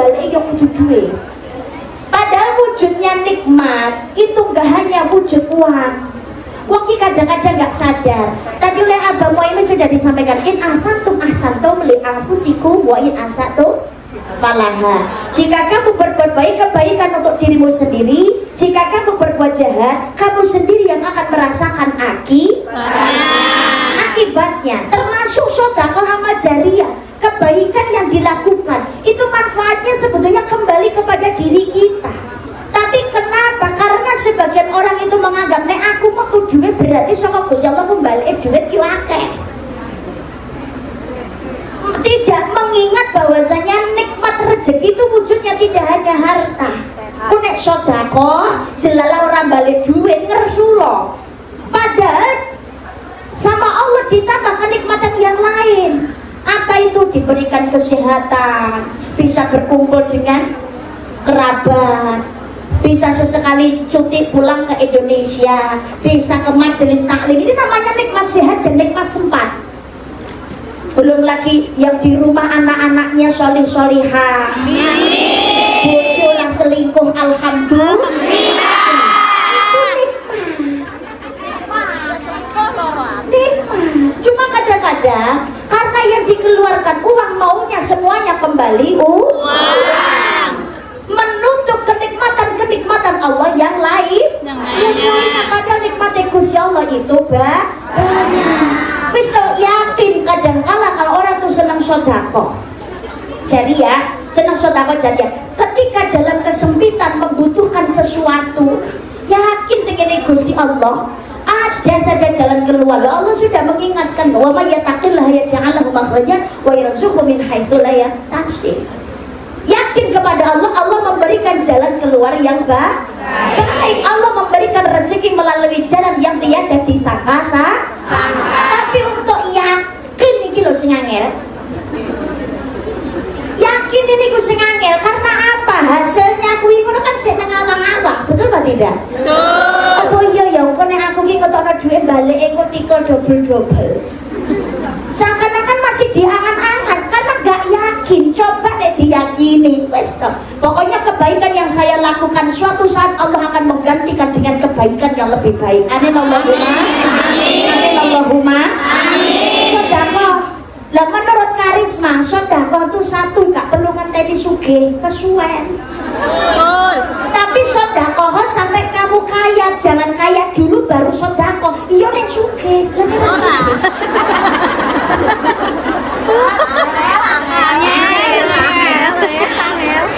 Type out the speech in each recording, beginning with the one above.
balik ya kudu duit. Padahal wujudnya nikmat itu gak hanya wujud uang. Wong kadang-kadang gak sadar. Tadi oleh Abah Muaimin sudah disampaikan, in asantum li anfusikum wa in asatum falaha. Jika kamu berbuat baik, kebaikan untuk dirimu sendiri. Jika kamu berbuat jahat, kamu sendiri yang akan merasakan akibatnya. Termasuk sedekah amal jariyah, kebaikan yang dilakukan itu manfaatnya sebetulnya kembali kepada diri kita. Tapi kenapa? Karena sebagian orang itu menganggap nek aku mau tuh duit berarti saka Gusti Allah kembali duit yo akeh. Tidak mengingat bahwasanya nikmat rezeki itu wujudnya tidak hanya harta. Ku nek sedekah jelalah orang balik duit ngersulo. Padahal sama Allah ditambah kenikmatan yang lain. Apa itu? Diberikan kesehatan, bisa berkumpul dengan kerabat, bisa sesekali cuti pulang ke Indonesia, bisa ke majelis taklim. Ini namanya nikmat sehat dan nikmat sempat. Belum lagi yang di rumah anak-anaknya solih-solihah, bojo lah selingkuh, alhamdulillah. Cuma kadang-kadang karena yang dikeluarkan uang maunya semuanya kembali uang, menutup kenikmatan Allah yang lain. Padahal nikmatnya Gusti Allah itu banyak. Wis yakin kadang-kala kalau orang tuh senang sedekah jariyah, senang sedekah jariyah, ketika dalam kesempitan membutuhkan sesuatu, yakin dengan Gusti Allah ada saja jalan keluar. Allah sudah mengingatkan bahwa may yattaqillah yaj'al lahu makhrajan wa yarzuqhu min haitsu la yahtasib. Yakin kepada Allah, Allah memberikan jalan keluar yang baik. Allah memberikan rezeki melalui jalan yang tiada disangka. Tapi untuk yakin iki lho sing angel. Yakin ini ku sing angel karena apa? Hasilnya kuwi ngono kan sik nang awang-awang. Betul apa tidak? Betul. Apa iya ya kok nek aku ki ngetokno dhuwit balik engko tikul double. Seakan-akan masih diangan-angan karena gak yakin. Coba nek diyakini, wis toh. Pokoknya kebaikan yang saya lakukan suatu saat Allah akan menggantikan dengan kebaikan yang lebih baik. Amin Allahumma. Amin Allahumma. Amin. Sedekah. Lah menurut karisma sedekah itu satu gak perlu ngenteni sugih kesuwen. Tapi sedekah sampai kamu kaya, jangan kaya dulu baru sedekah. Iya nek sugih.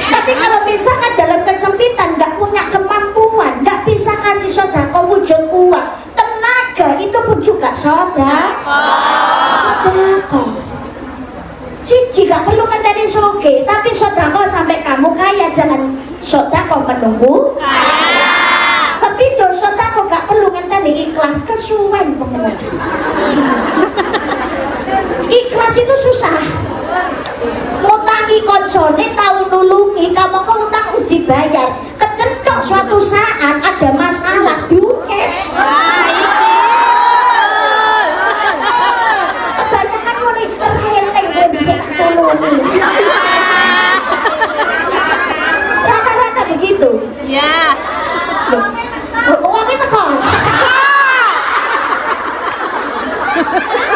Tapi kalau misalkan dalam kesempitan nggak punya kemampuan, nggak bisa kasih sedekah wujud uang, tenaga itu pun juga sedekah. Cici gak perlu ngenteni soge, tapi sedekah sampai kamu kaya, jangan sedekah menunggu kaya. Tapi sedekah gak perlu ngenteni ikhlas kesuwen pemenang. Ikhlas itu susah. Ngutangi koncone tahu nulungi, kamu kok utang harus dibayar. Kecentok suatu saat ada masalah duit. Kebanyakan ngene releng gue bisa tak tolongi. Rata-rata begitu. Ya. Uangnya tekon.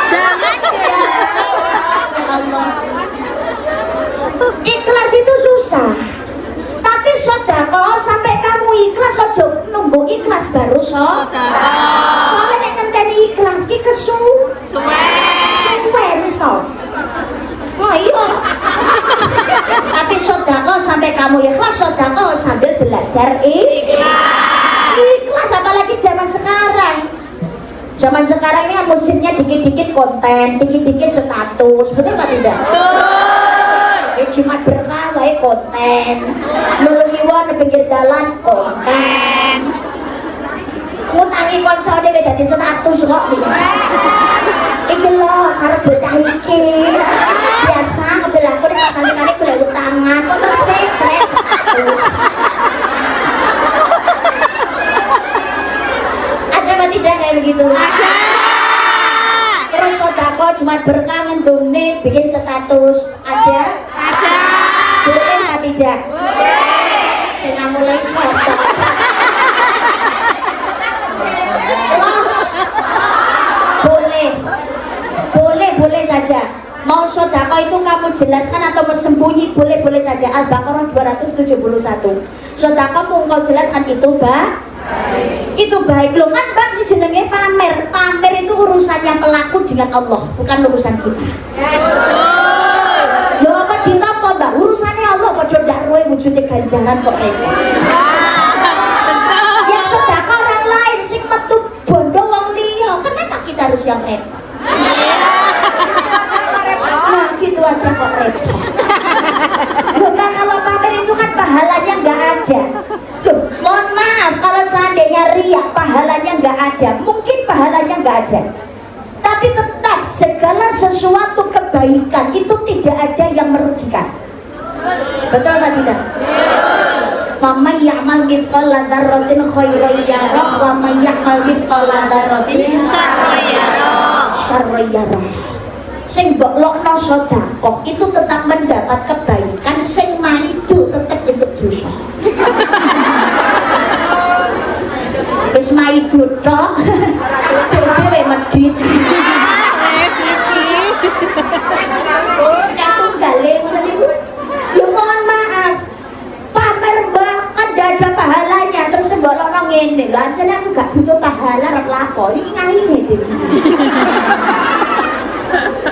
Jangan ya. Allah. Ikhlas itu susah. Tapi sedekah sampai kamu ikhlas aja nunggu ikhlas baru sedekah. Soalnya nek ngenteni ikhlas ki suwen wis to. Oh iya. Tapi sedekah sampai kamu ikhlas, sedekah sambil belajar ikhlas. Apalagi zaman sekarang. Zaman sekarang ini kan musimnya dikit-dikit konten, dikit-dikit status, betul nggak tidak? Ya cuma berkah wae konten, nulungi wong di pinggir dalan konten, ngutangi konsol dhewe dadi status kok. Iki lho arep bocah iki biasa ngebelakon kali-kali golek utangan, kok terus tidak kayak begitu. Ada. Terus sedekah cuma berkah ngendone bikin status. Ada. Boleh kada? Kita mulai sodako. Los. Boleh saja. Mau sodako itu kamu jelaskan atau mau sembunyi, boleh saja. Al-Baqarah 271. Sodako mau kau jelaskan itu itu baik loh kan bang, si jenenge pamer itu urusannya pelaku dengan Allah, bukan urusan kita. Loh apa ditampa mbak, urusannya Allah, padha ndak roe wujudnya ganjaran kok repot. Yang sedekah orang lain sing metu bondo wong liya, kenapa kita harus yang repot? Nah gitu aja kok repot. Loh kalau pamer itu kan pahalanya nggak ada. Loh, mohon maaf kalau seandainya riak pahalanya nggak ada, mungkin pahalanya nggak ada, tapi tetap segala sesuatu kebaikan itu tidak ada yang merugikan. Betul atau tidak? Faman ya'mal mithqala dzarratin khairan yarah wa man ya'mal mithqala dzarratin syarran yarah. Sing mbok lokno sedekah itu tetap mendapat kebaikan, sing maido tetap ikut dosa. Wis maido tok dhewe medhit. Katunggale ngoten niku. Lho mohon maaf. Pamer mbak kan ada pahalanya, terus mbok lokno ngene. Lho ajane aku gak butuh pahala rek lakon. Iki ngaline dhewe.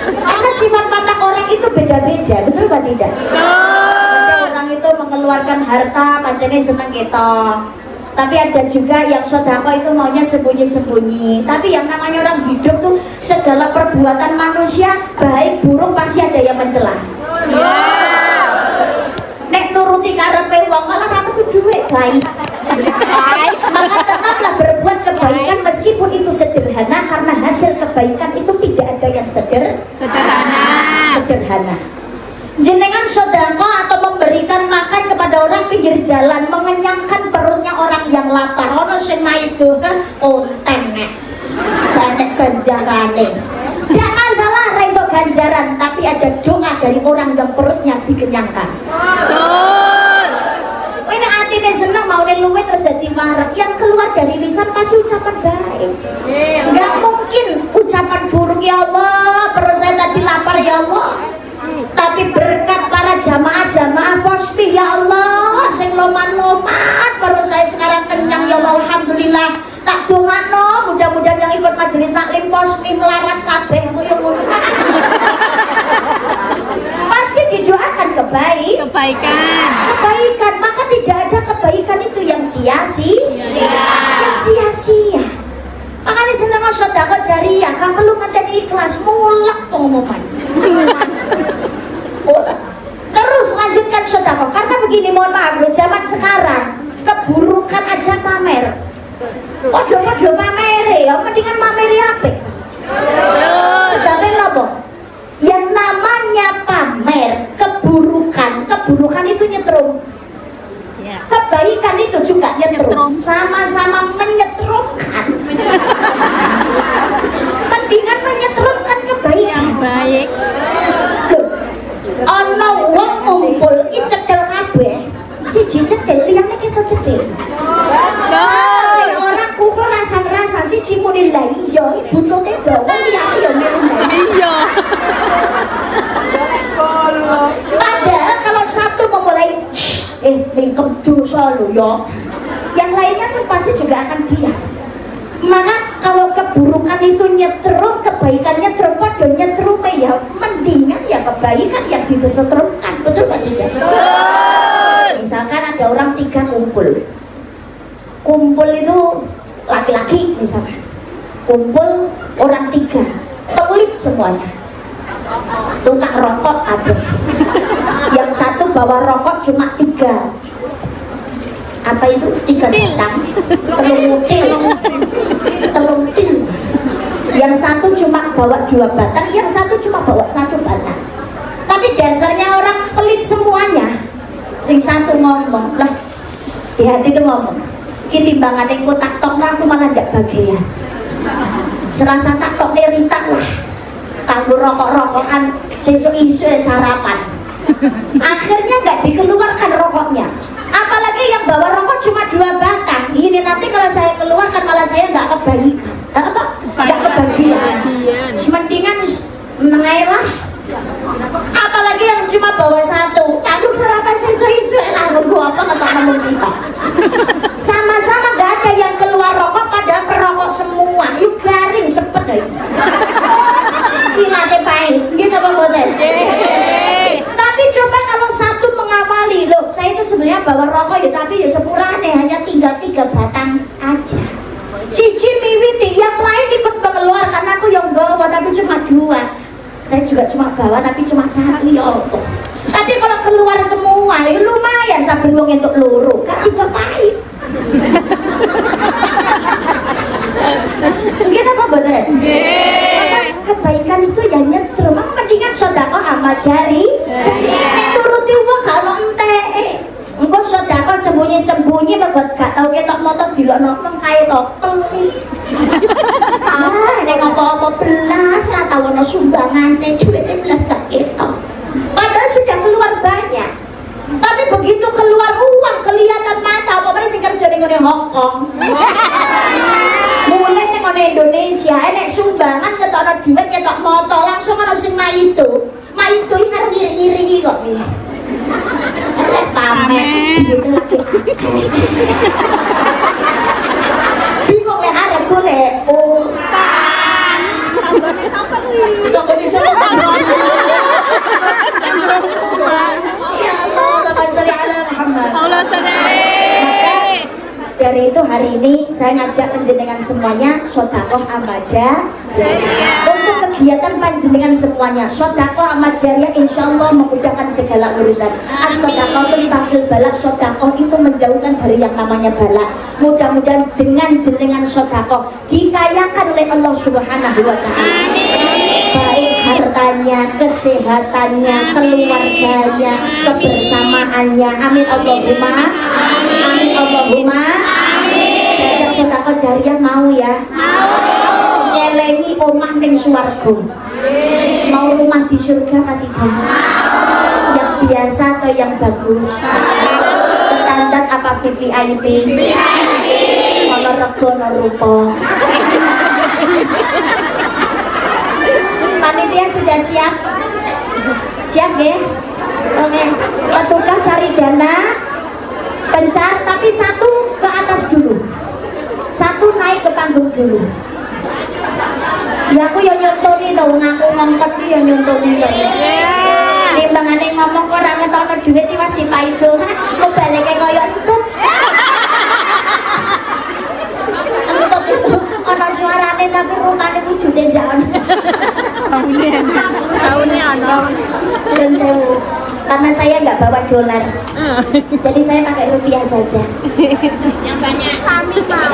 Karena sifat watak orang itu beda-beda, betul apa tidak? Ada orang itu mengeluarkan harta, pancene seneng ketok. Tapi ada juga yang sodako itu maunya sembunyi-sembunyi. Tapi yang namanya orang hidup tuh segala perbuatan manusia baik buruk pasti ada yang mencela. Nek nuruti karepe wong malah ra ketu dhuwit, guys. Maka tetaplah berbuat kebaikan meskipun itu sederhana, karena hasil kebaikan itu tidak ada yang sederhana. Jenengan sedekah atau memberikan makan kepada orang pinggir jalan, mengenyangkan perutnya orang yang lapar, ono sing maido konten nek banyak ganjarane. Jangan salah itu ganjaran, tapi ada doa dari orang yang perutnya dikenyangkan. Ini hatinya senang mau luwe terus jadi marah, yang keluar dari lisan pasti ucapan baik. Nggak mungkin ucapan buruk, ya Allah perut saya tadi lapar ya Allah. Tapi berkat para jamaah pospi, ya Allah sing loman-loman perut saya sekarang kenyang ya Allah, alhamdulillah. Tak dongano mudah-mudahan yang ikut majelis taklim pospi melarat kabeh pasti didoakan kebaikan, maka tidak ada kebaikan itu yang sia-sia. Makanya seneng sedekah jariyah, kan perlu ngenteni ikhlas, mulak pengumuman. Terus lanjutkan sedekah, karena begini, mohon maaf loh, zaman sekarang keburukan aja pamer. Ojo pamere ya, mendingan mameri apik. Sedangkan apa? Yang namanya pamer keburukan itu nyetrum. Kebaikan itu juga nyetrum, sama-sama menyetrumkan. Mendingan menyetrumkan kebaikan. Baik. Ana wong kumpul iki cekel kabeh. Siji cekel, liyane ketok cekel. Orang kumpul rasan-rasan siji muni lha iya, buntute dawa liyane ya milu lha iya. Padahal kalau satu memulai mingkem dosa lo ya, yang lainnya kan pasti juga akan diam. Maka kalau keburukan itu nyetrum, kebaikannya terpot dan nyetrum ya, mendingan ya kebaikan yang disetrumkan, betul Pak tidak? Misalkan ada orang 3 kumpul itu laki-laki misalkan, kumpul orang 3 pelit semuanya, tukang rokok ada, yang satu bawa rokok cuma 3 apa itu 3 batang, telung til. Yang satu cuma bawa 2 batang, yang satu cuma bawa 1 batang. Tapi dasarnya orang pelit semuanya. Sing satu ngomong lah, di hati itu ngomong, kita timbangan yang tak tok aku malah tidak bagian. Serasa tak tok rintak lah, tangguh rokok-rokokan sesuk isu sarapan. Akhirnya nggak dikeluarkan rokok saya itu sebenarnya bawa rokok ya, tapi ya sepurane hanya tinggal 3 batang aja. Cici miwiti, yang lain ikut mengeluarkan, aku yang bawa tapi cuma 2. Saya juga cuma bawa tapi cuma 1 ya Allah. Tapi kalau keluar semua ya lumayan saben wong entuk loro, kasih pahit. Mungkin apa bener? Kebaikan itu yang nyetrum, mendingan sedekah amal jari. Nek nuruti wong gak ono entek. Engko sedekah sembunyi-sembunyi membuat gak tau ketok motor dilokno nang kae to pelit. Nek apa-apa belas ra tau ono sumbangane duwite belas gak ketok. Padahal sudah keluar banyak. Tapi begitu keluar uang kelihatan mata, apa sing kerja ning Hongkong. Mulai ning Indonesia, enek sumbangan ketokno duit ketok moto langsung ana sing maido. Maido iki karo ngiri-ngiri kok piye. Elek pamer duwite lagi. Bingung lek arep golek utang. Tanggane sapa kuwi? Tanggane sapa? Ya Allah, sholli ala Muhammad. Allah saleh. Dari itu hari ini saya ngajak panjenengan semuanya sedekah amal jariah. Untuk kegiatan panjenengan semuanya, sedekah amal jariah insyaallah memudahkan segala urusan. As-shadaqatul taqil balak, sedekah itu menjauhkan dari yang namanya balak. Mudah-mudahan dengan jenengan sedekah dikayakan oleh Allah Subhanahu wa taala. Baik hartanya, kesehatannya, keluarganya, kebersamaannya. Amin Allahumma. Amin Allahumma. Amin. Sedekah jariah mau ya? Mau. Nyelengi omah ning swarga. Mau rumah di surga apa tidak? Mau. Yang biasa atau yang bagus? Bagus. Standar apa VVIP? VIP. Ono rego ono rupa. Panitia sudah siap? Siap ya? Oke. Petugas cari dana, pencar, tapi 1 ke atas dulu, 1 naik ke panggung dulu. Ya aku yang nyontoni tau, ngaku ngongkot ki yang nyontoni tau. Timbangane ngomong kok ora ngetokno dhuwit iki wis dipaido. Kok baleke kaya entut. Entut itu ana suarane tapi rupane wujude ndak ono. Saune ono. Dan sewu. Karena saya nggak bawa dolar, jadi saya pakai rupiah saja. Yang banyak. Kami mau.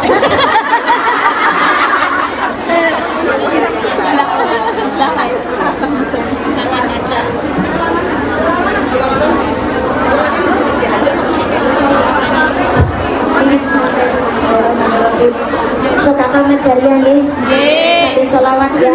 Sama saja. Sedekah jariah nggih. Sampai sholawat ya.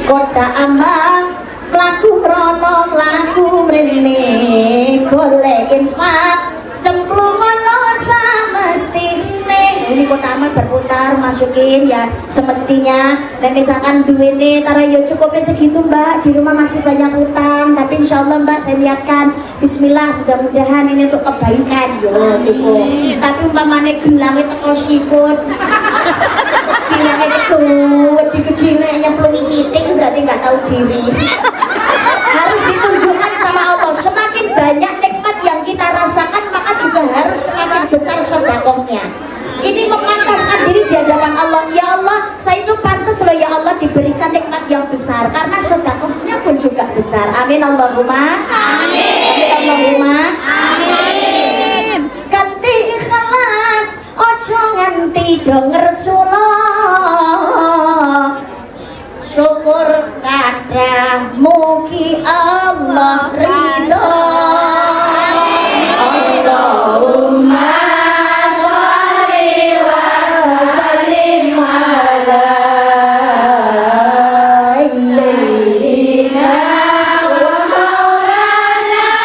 Kota amal mlaku rono mlaku mrene golek infak cemplungono samestine. Ini kota amal berputar, masukin ya semestinya. Dan misalkan duitnya taruh ya cukupnya segitu mbak, di rumah masih banyak utang, tapi insya Allah mbak saya niatkan bismillah, mudah-mudahan ini untuk kebaikan yo gitu. Tapi umpamanya gelangnya teko sikut bilangnya kedua gede-gede nyemplungi sitik berarti nggak tahu diri. Harus ditunjukkan sama Allah, semakin banyak nikmat yang kita rasakan maka juga harus semakin besar sedekahnya. Ini memantaskan diri di hadapan Allah. Ya Allah, saya itu pantas loh ya Allah diberikan nikmat yang besar karena sedekahnya pun juga besar. Amin Allahumma. Amin. Amin Allahumma. Amin. Ganti ikhlas, ojo nganti dong Rasulullah. Syukur kadah mugi Allah ridho. Allahumma sholli wa sallim ala sayyidina wa maulana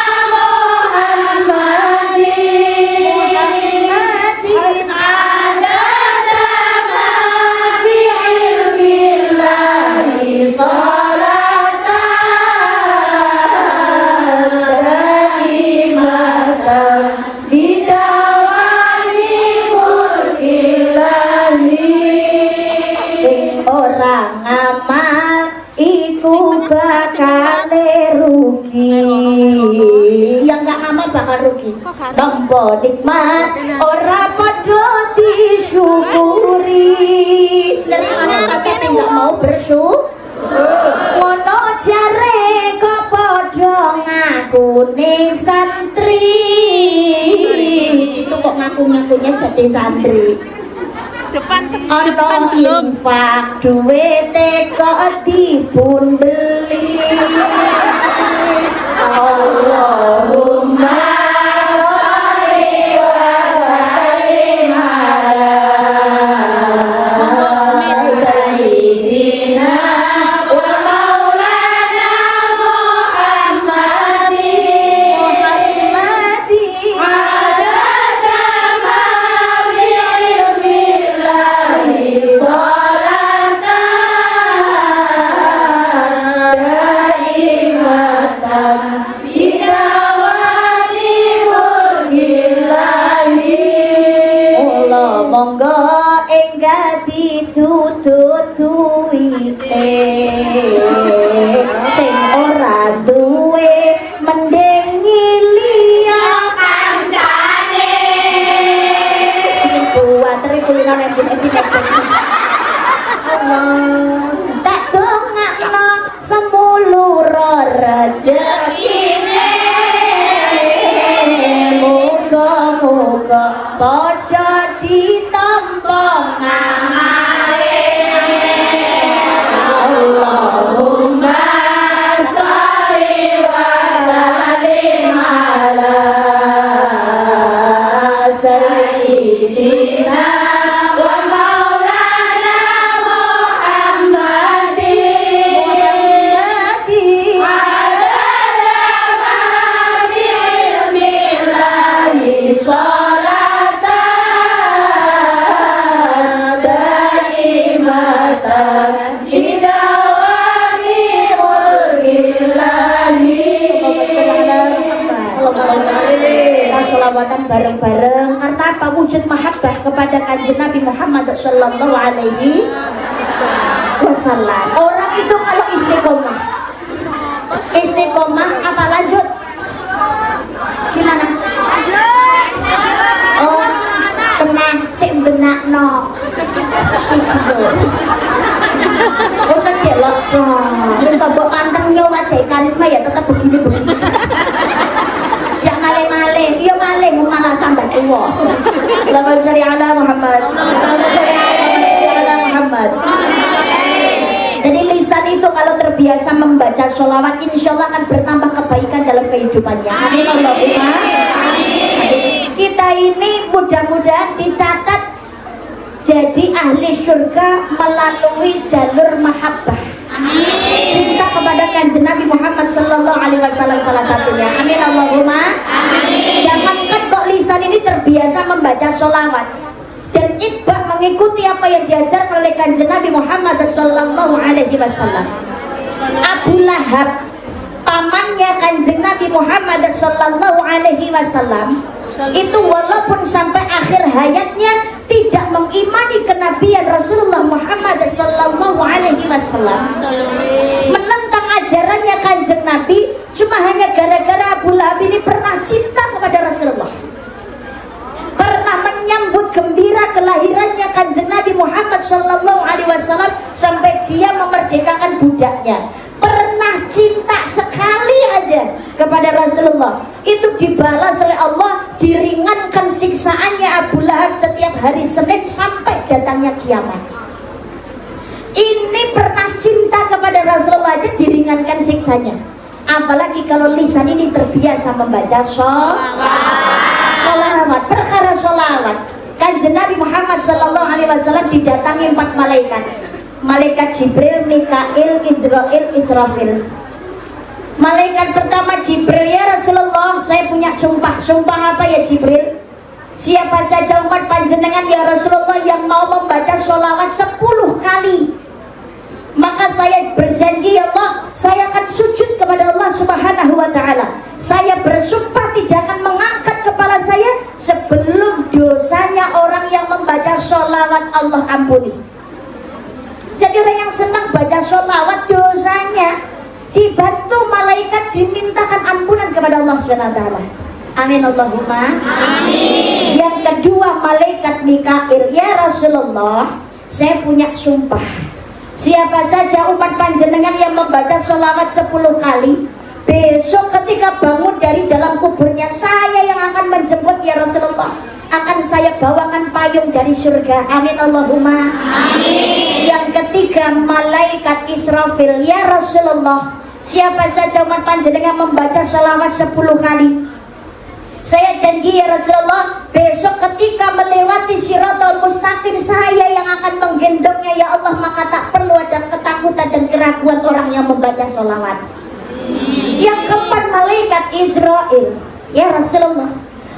akan rugi. Nampa nikmat ora padha disyukuri. Dari mana tapi enggak mau bersyukur. Wono jare kok padha ngakune santri. Itu kok ngaku-ngakunya jadi santri. Depan Ono infak duwite kok dipun beli. Allahumma sholli wa sallim ala sayyidina wa maulana Muhammadin adada ma fi ilmillahi sholatan daimatan bidawati mulkillahi. Mula monggo enggak ditututuite sing ora duwe mending nyiliya kancane. Sing kuat kuliner edik-edik. Allah tak dongakno semulur rezekine. Muga-muga padha ditampa ngamale. Allahumma sholli wa sallim ala sayyidina wa maulana Muhammadin adada ma fi ilmillahi sholatan daimatan bidawami mulkillahi. Kita sholawatan bareng-bareng karena apa? Wujud mahabbah kepada kanjeng Nabi Muhammad sallallahu alaihi wasallam. Orang itu kalau istiqomah apa lanjut? Gimana? Oh, tenang, sik benakno. Siji lho. Wis delok to. Wis mbok pantengnya wajah karisma ya tetap begini-begini. Jangan malih-malih, iya malih malah tambah tua. Allahumma sholli ala Muhammad. Allahumma sholli ala Muhammad. Jadi lisan itu kalau terbiasa membaca sholawat, insya Allah akan bertambah kebaikan dalam kehidupannya. Amin Allahumma. Kita ini mudah-mudahan dicatat jadi ahli surga melalui jalur mahabbah. Cinta kepada kanjeng Nabi Muhammad sallallahu alaihi wasallam salah satunya. Amin Allahumma. Jangankan kok lisan ini terbiasa membaca sholawat dan itba mengikuti apa yang diajarkan oleh kanjeng Nabi Muhammad sallallahu alaihi wasallam. Abu Lahab, pamannya kanjeng Nabi Muhammad sallallahu alaihi wasallam, itu walaupun sampai akhir hayatnya tidak mengimani kenabian Rasulullah Muhammad sallallahu alaihi wasallam, menentang ajarannya kanjeng Nabi, cuma hanya gara-gara Abu Lahab ini pernah cinta kepada Rasulullah, pernah menyambut gembira kelahirannya kanjeng Nabi Muhammad sallallahu alaihi wasallam sampai dia memerdekakan budaknya, pernah cinta sekali aja kepada Rasulullah, itu dibalas oleh Allah, diringankan siksaannya Abu Lahab setiap hari Senin sampai datangnya kiamat. Ini pernah cinta kepada Rasulullah aja diringankan siksanya, apalagi kalau lisan ini terbiasa membaca sholawat. Perkara sholawat, kanjeng Nabi Muhammad sallallahu alaihi wasallam didatangi 4 malaikat. Malaikat Jibril, Mikail, Israil, Israfil. Malaikat pertama Jibril, ya Rasulullah, saya punya sumpah. Sumpah apa ya Jibril? Siapa saja umat panjenengan ya Rasulullah yang mau membaca sholawat 10 kali, maka saya berjanji ya Allah, saya akan sujud kepada Allah subhanahu wa ta'ala. Saya bersumpah tidak akan mengangkat kepala saya sebelum dosanya orang yang membaca sholawat Allah ampuni. Jadi orang yang senang baca sholawat, dosanya dibantu malaikat, dimintakan ampunan kepada Allah Subhanahu wa ta'ala. Amin Allahumma amin. Yang kedua, malaikat Mikail, ya Rasulullah, saya punya sumpah, siapa saja umat panjenengan yang membaca sholawat 10 kali, besok ketika bangun dari dalam kuburnya, saya yang akan menjemput ya Rasulullah, akan saya bawakan payung dari surga. Amin Allahumma amin. Yang ketiga, malaikat Israfil, ya Rasulullah, siapa saja umat panjenengan membaca sholawat 10 kali, saya janji ya Rasulullah, besok ketika melewati Shiratal Mustaqim, saya yang akan menggendongnya ya Allah, maka tak perlu ada ketakutan dan keraguan orang yang membaca sholawat. Yang keempat, malaikat Israel, ya Rasulullah,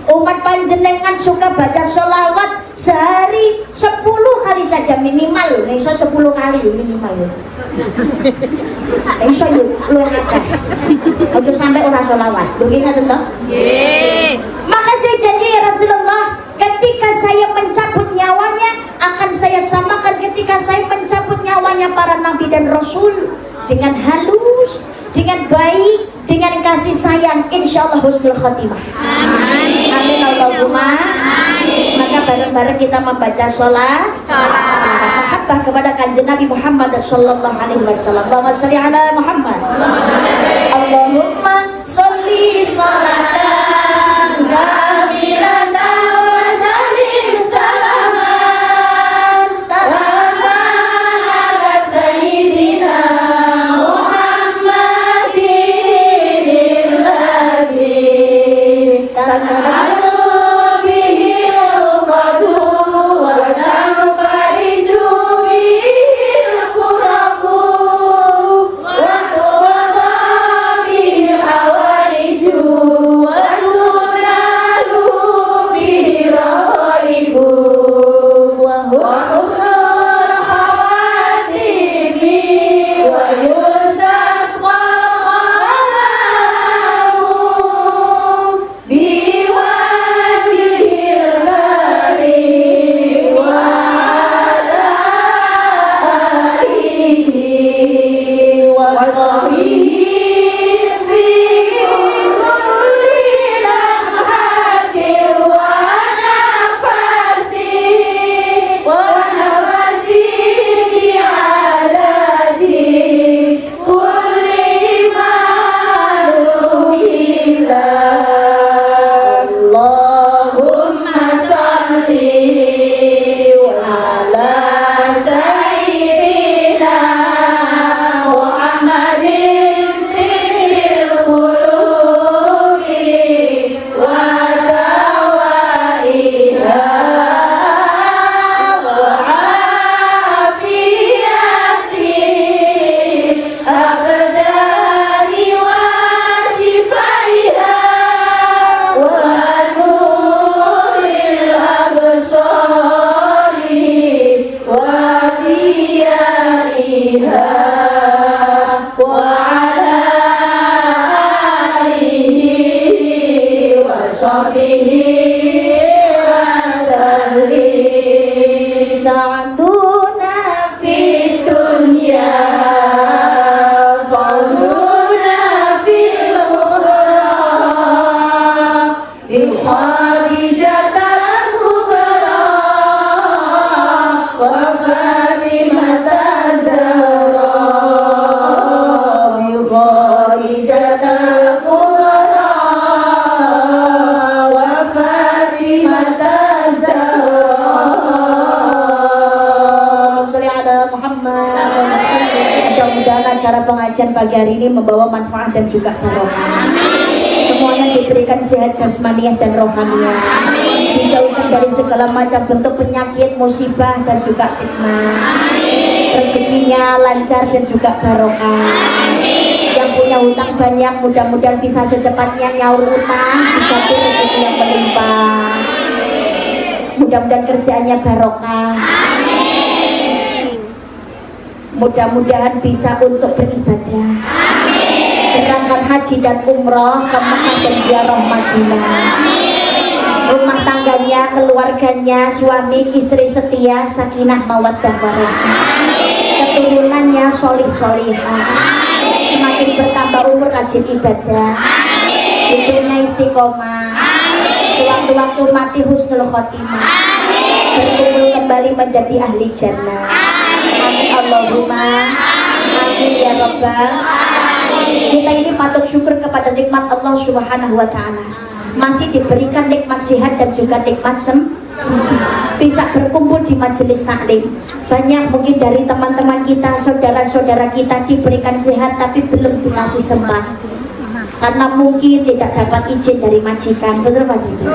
umat panjenengan suka baca sholawat sehari 10 kali saja minimal, nih so 10 kali minimal ya. Iso yuk, lu yang akeh. Ojo sampai orang sholawat. Begini tentu. Maka saya janji ya Rasulullah, ketika saya mencabut nyawanya, akan saya samakan ketika saya mencabut nyawanya para nabi dan rasul, dengan halus, dengan baik, dengan kasih sayang, insya Allah husnul khotimah. Amin. Amin Allahumma amin. Maka bareng-bareng kita membaca sholat mahabbah kepada kanjeng Nabi Muhammad sallallahu alaihi wasallam. Allahumma sholli ala Muhammad. Allahumma sholli sholatan kamilatan wa sallim salaman tamman ala sayyidina Muhammadin alladhi tanazzalu bihi al-qadu wa tanfariju bihi al-kurabu wa tuwada bihi al-hawaiju wa tunalu bihi al-ghaibu wa husnul khawatimi wa yustasqa al-ghamamu biwajhil karim wa ala alihi wa sahbihi fi kulli lamhatin wa nafasin bi'adadi kulli ma'luhillah. Allahumma salli ala sayyidina Muhammadin fil qulubi wa dawaiha wa afiyati abdani wa shifaiha wa nuril absari wa diyaiha wa ala alihi wa sahbihi wa sallim. Sa'duna fid dunya farduna fil ukhra bi khadijatal kubra wa fatimatal zahra bi khadijatal kubra wa fatimatal zahra. Sholli ala Muhammad. Mudah-mudahan acara pengajian pagi hari ini membawa manfaat dan juga barokah. Semuanya diberikan sehat jasmaniah dan rohaniah. Dijauhkan dari segala macam bentuk penyakit, musibah dan juga fitnah. Rezekinya lancar dan juga barokah. Yang punya hutang banyak, mudah-mudahan bisa secepatnya nyaur utang, diganti rezeki yang melimpah. Mudah-mudahan kerjaannya barokah. Mudah-mudahan bisa untuk beribadah, berangkat haji dan umroh ke Mekah dan ziarah Madinah. Rumah tangganya, keluarganya, suami, istri setia, sakinah, mawaddah, warahmah. Keturunannya solih solihah, semakin bertambah umur rajin ibadah, hidupnya istiqomah, sewaktu-waktu mati husnul khotimah, berkumpul kembali menjadi ahli jannah. Amin Allahumma amin ya Rabbal. Kita ini patut syukur kepada nikmat Allah Subhanahu wa taala. Masih diberikan nikmat sehat dan juga nikmat bisa berkumpul di majelis taklim. Banyak mungkin dari teman-teman kita, saudara-saudara kita diberikan sehat tapi belum dikasih sempat karena mungkin tidak dapat izin dari majikan, betul Pak Tidak?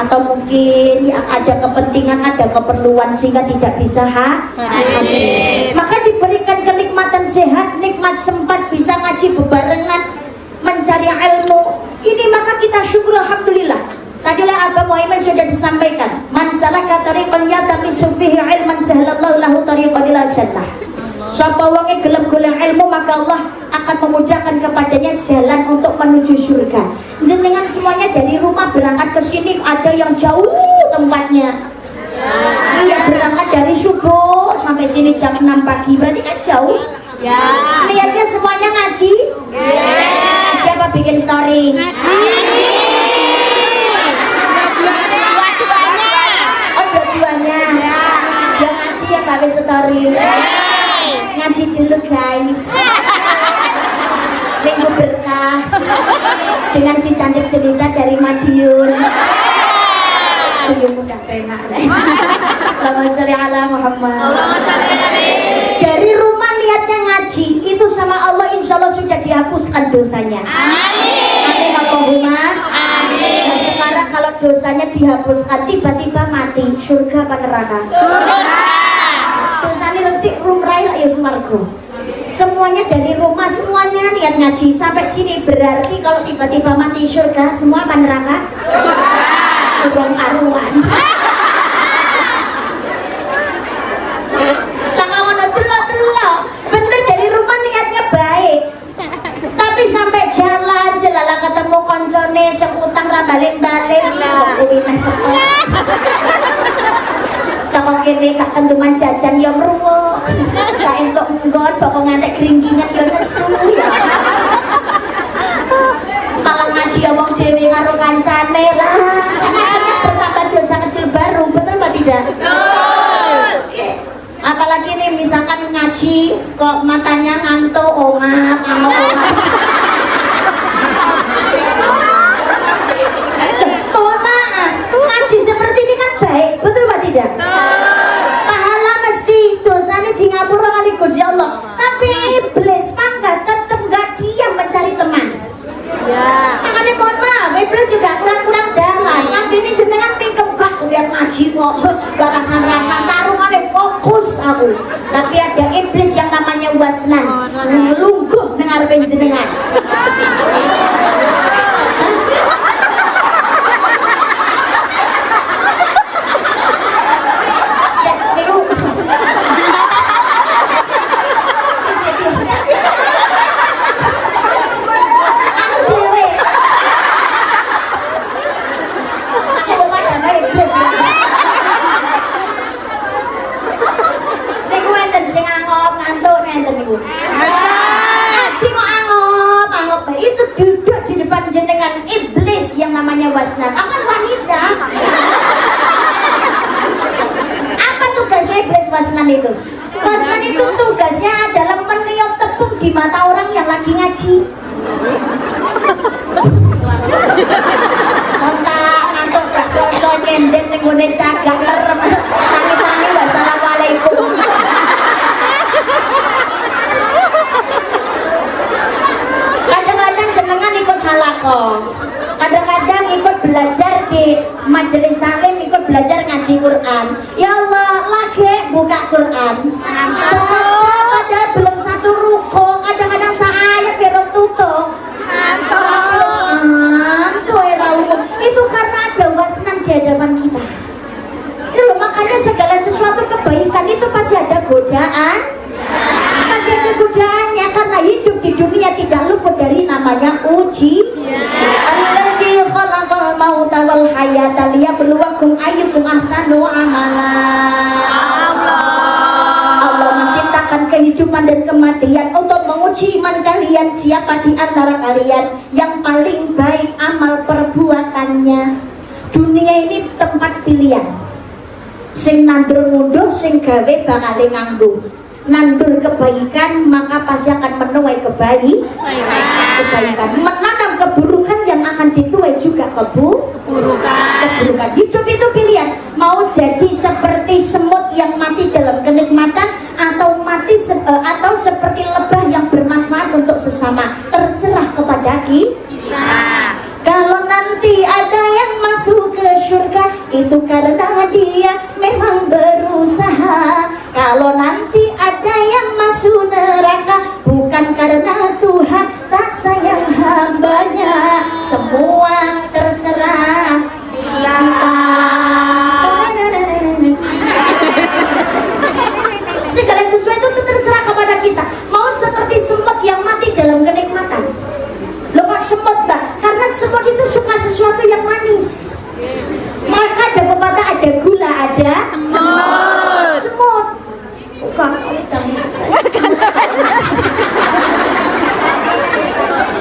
Atau mungkin ya, ada kepentingan, ada keperluan sehingga tidak bisa hadir. Maka diberikan kenikmatan sehat, nikmat sempat bisa ngaji bebarengan, mencari ilmu. Ini maka kita syukur alhamdulillah. Tadilah Abah Muhammad sudah disampaikan, man salaka tariqan yatamisu fihi ilman sahhalallahu lahu tariqan ilal jannah. Sapa wonge gelem golek ilmu maka Allah akan memudahkan kepadanya jalan untuk menuju surga. Jenengan semuanya dari rumah berangkat ke sini, ada yang jauh tempatnya. Iya, berangkat dari subuh sampai sini jam 6 pagi, berarti kan jauh. Ya. Niatnya semuanya ngaji? Ngaji apa bikin story? Ngaji. Oh, dua-duanya. Yang ngaji yang gawe story. Ngaji dulu guys. Minggu berkah dengan si cantik cerita dari Madiun. Udah penak. Allahumma sholli ala Muhammad. Dari rumah niatnya ngaji itu sama Allah insya Allah sudah dihapuskan dosanya. Amin. Amin Allahumma. Amin. Nah sekarang kalau dosanya dihapuskan tiba-tiba mati, surga apa neraka? Surga. Dosanya resik rumrai ya swarga. Semuanya dari rumah, semuanya niat ngaji sampai sini, berarti kalau tiba-tiba mati surga semua apa neraka? Urung karuan. Bener dari rumah niatnya baik, tapi sampai jalan jelala ketemu koncone sing utang ra balik-balik kuwi meh sepet. Toko kene gak kentuman jajan ya mruwuk. Gak entuk nggon pokok ngantek gringgingan ya nesu ya. Malah ngaji omong dhewe karo kancane lah. Akhirnya bertambah dosa kecil baru, betul apa tidak? Betul. Oke. Apalagi nih misalkan ngaji kok matanya ngantuk, ongap. Mohon maaf, ngaji seperti ini kan baik, betul apa tidak? Pahala mesti, dosanya di ngapura kali Gusti Allah. Tapi iblis mangga tetap gak diam mencari teman. Ya. Makanya mohon maaf, iblis juga kurang-kurang dalam. Nanti ini jenengan mingkem gak kuliah ngaji kok, gak rasan-rasan tarungannya fokus aku. Tapi ada iblis yang namanya wasnan, lungguh dengar penjenengan. Ngaji kok angop, itu duduk di depan jenengan iblis yang namanya wasnan. Akan wanita. Apa tugasnya iblis wasnan itu? Wasnan itu tugasnya adalah meniup tepung di mata orang yang lagi ngaji. Kontak ngantuk gak kroso nyenden ning gone cagak merem. Tani-tani wassalamualaikum. Kadang-kadang jenengan ikut halakoh, kadang-kadang ikut belajar di majelis taklim, ikut belajar ngaji Quran. Ya Allah, lagi buka Quran, baca padahal belum satu ruko, kadang-kadang seayat belum tutup. Itu karena ada wasnan di hadapan kita. Itu loh, makanya segala sesuatu kebaikan itu pasti ada godaan. Masih ada godaannya karena hidup di dunia tidak luput dari namanya uji. Alladzi khalaqal mauta wal hayata liyabluwakum ayyukum ahsanu amala. Allah menciptakan kehidupan dan kematian untuk menguji iman kalian, siapa di antara kalian yang paling baik amal perbuatan. kesempatannya. Dunia ini tempat pilihan. Sing nandur ngunduh, sing gawe bakal nganggo. Nandur kebaikan maka pasti akan menuai kebaikan. Menanam keburukan yang akan dituai juga keburukan. Hidup itu pilihan. Mau jadi seperti semut yang mati dalam kenikmatan atau seperti lebah yang bermanfaat untuk sesama. Terserah kepada kita. Kalau nanti ada yang masuk ke surga, itu karena dia memang berusaha. Kalau nanti ada yang masuk neraka, bukan karena Tuhan tak sayang hambanya. Semua terserah kita. Segala sesuatu itu terserah kepada kita. Mau seperti semut yang mati dalam kenikmatan. Loh kok semut, Mbak? Karena semut itu suka sesuatu yang manis. Maka ada pepatah, ada gula, ada semut. Bukan.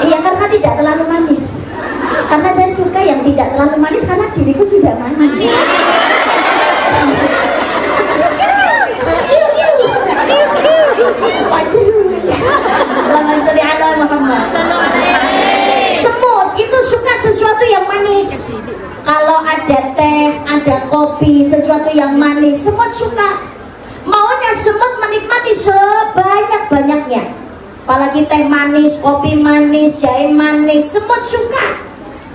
Iya, karena tidak terlalu manis. Karena saya suka yang tidak terlalu manis karena diriku sudah manis. Semut itu suka sesuatu yang manis. Kalau ada teh, ada kopi, sesuatu yang manis, semut suka. Maunya semut menikmati sebanyak-banyaknya. Apalagi teh manis, kopi manis, jahe manis, semut suka.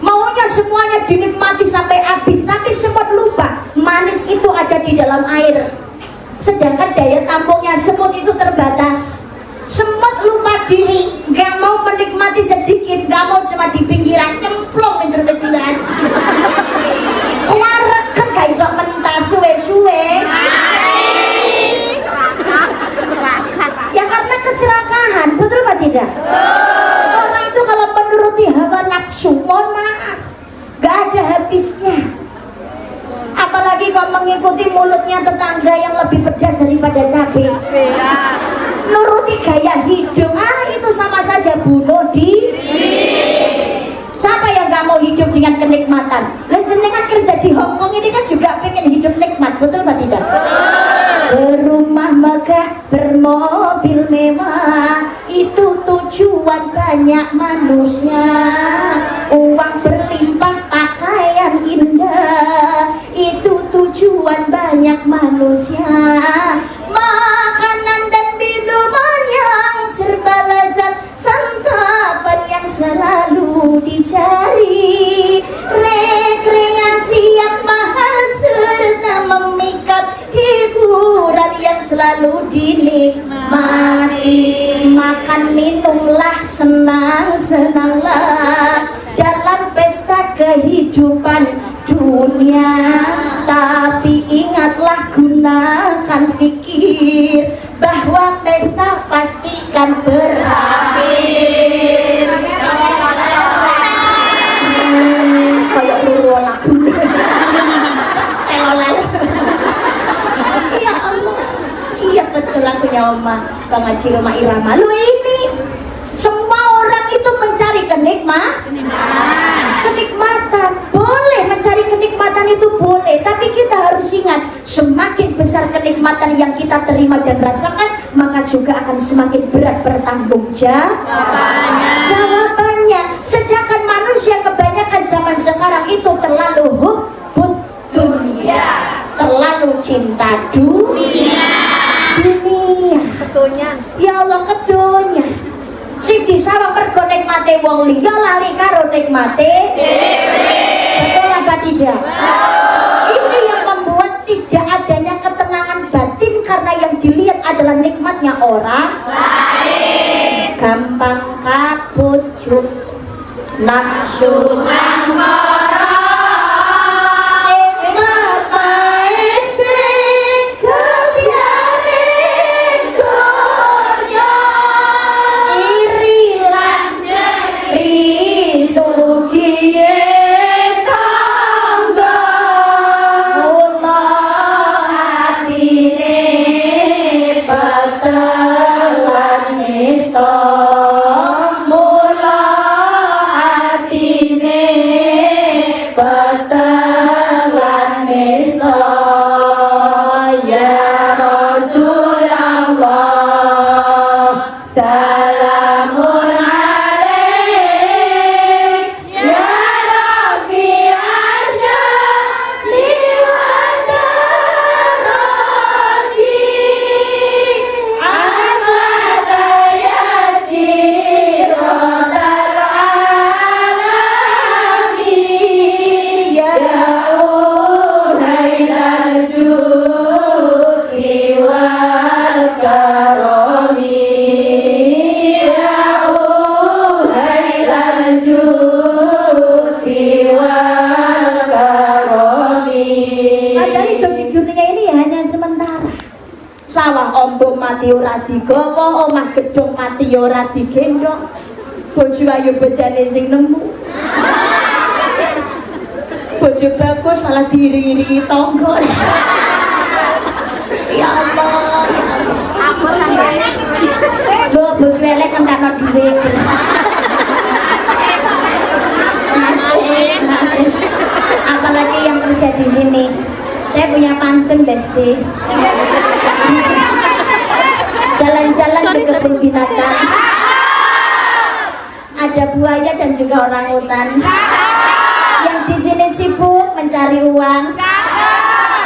Maunya semuanya dinikmati sampai habis. Tapi semut lupa manis itu ada di dalam air. Sedangkan daya tampungnya semut itu terbatas. Semut lupa diri, gak mau menikmati sedikit, gak mau cuma di pinggiran, nyemplung intermedias. Kuarek kan gak iso mentas suwe-suwe. Ya karena keserakahan, betul apa tidak? Orang itu kalau menuruti hawa nafsu, mohon maaf, gak ada habisnya. Apalagi kalau mengikuti mulutnya tetangga yang lebih pedas daripada cabai. Nuruti gaya hidup, itu sama saja bunuh diri. Siapa yang gak mau hidup dengan kenikmatan? Jenengan kerja di Hongkong ini kan juga pengen hidup nikmat, betul apa tidak? Berumah megah, bermobil mewah, itu tujuan banyak manusia. Uang berlimpah, pakaian indah, itu tujuan banyak manusia. Makanan dan minuman yang serba lezat, santapan yang selalu dicari, rekreasi yang mahal serta memikat, hiburan yang selalu dinikmati. Makan minumlah, senang-senanglah dalam pesta kehidupan dunia. Tapi ingatlah, gunakan fikir bahwa pesta pastikan berakhir. Kayak lulu lagu. Telolan. Ya Allah. Iya betul lagunya Oma Bang Haji Roma Irama. Lu ini semua orang itu mencari kenikmatan. Boleh mencari kenikmatan itu boleh, tapi kita harus ingat, semakin besar kenikmatan yang kita terima dan rasakan, maka juga akan semakin berat bertanggung jawabannya. Sedangkan manusia kebanyakan zaman sekarang itu terlalu hubbud dunia, terlalu cinta dunia. Ya Allah, kedunya sing disawang mergo nikmate wong liya, lali karo nikmate dhewe. Betul apa tidak? Ini yang membuat tidak adanya ketenangan batin, karena yang dilihat adalah nikmatnya orang lain. Gampang kapucut nafsu angkara. Mula atine petelan nista ya Rasulullah salamun alaik ya Rafi asyali wa daraji amada yati rodal alami ya uhailal judi wal karami ya uhailal judi wal karami. Ada hidup di dunia ini hanya sementara. Sawah ombo mati ora digawa, omah gedung mati ora digendong. Bojo ayu bojane sing nemu. Bojo bagus malah diiring-iringi tangga. Ya Allah, ya Allah. Apa tanggane? Lho bos welek entakno dhuwit. Nasib. Apalagi yang kerja di sini. Saya punya pantun, Besti. Jalan-jalan ke kebun binatang. Ada buaya dan juga orangutan. Yang di sini sibuk mencari uang.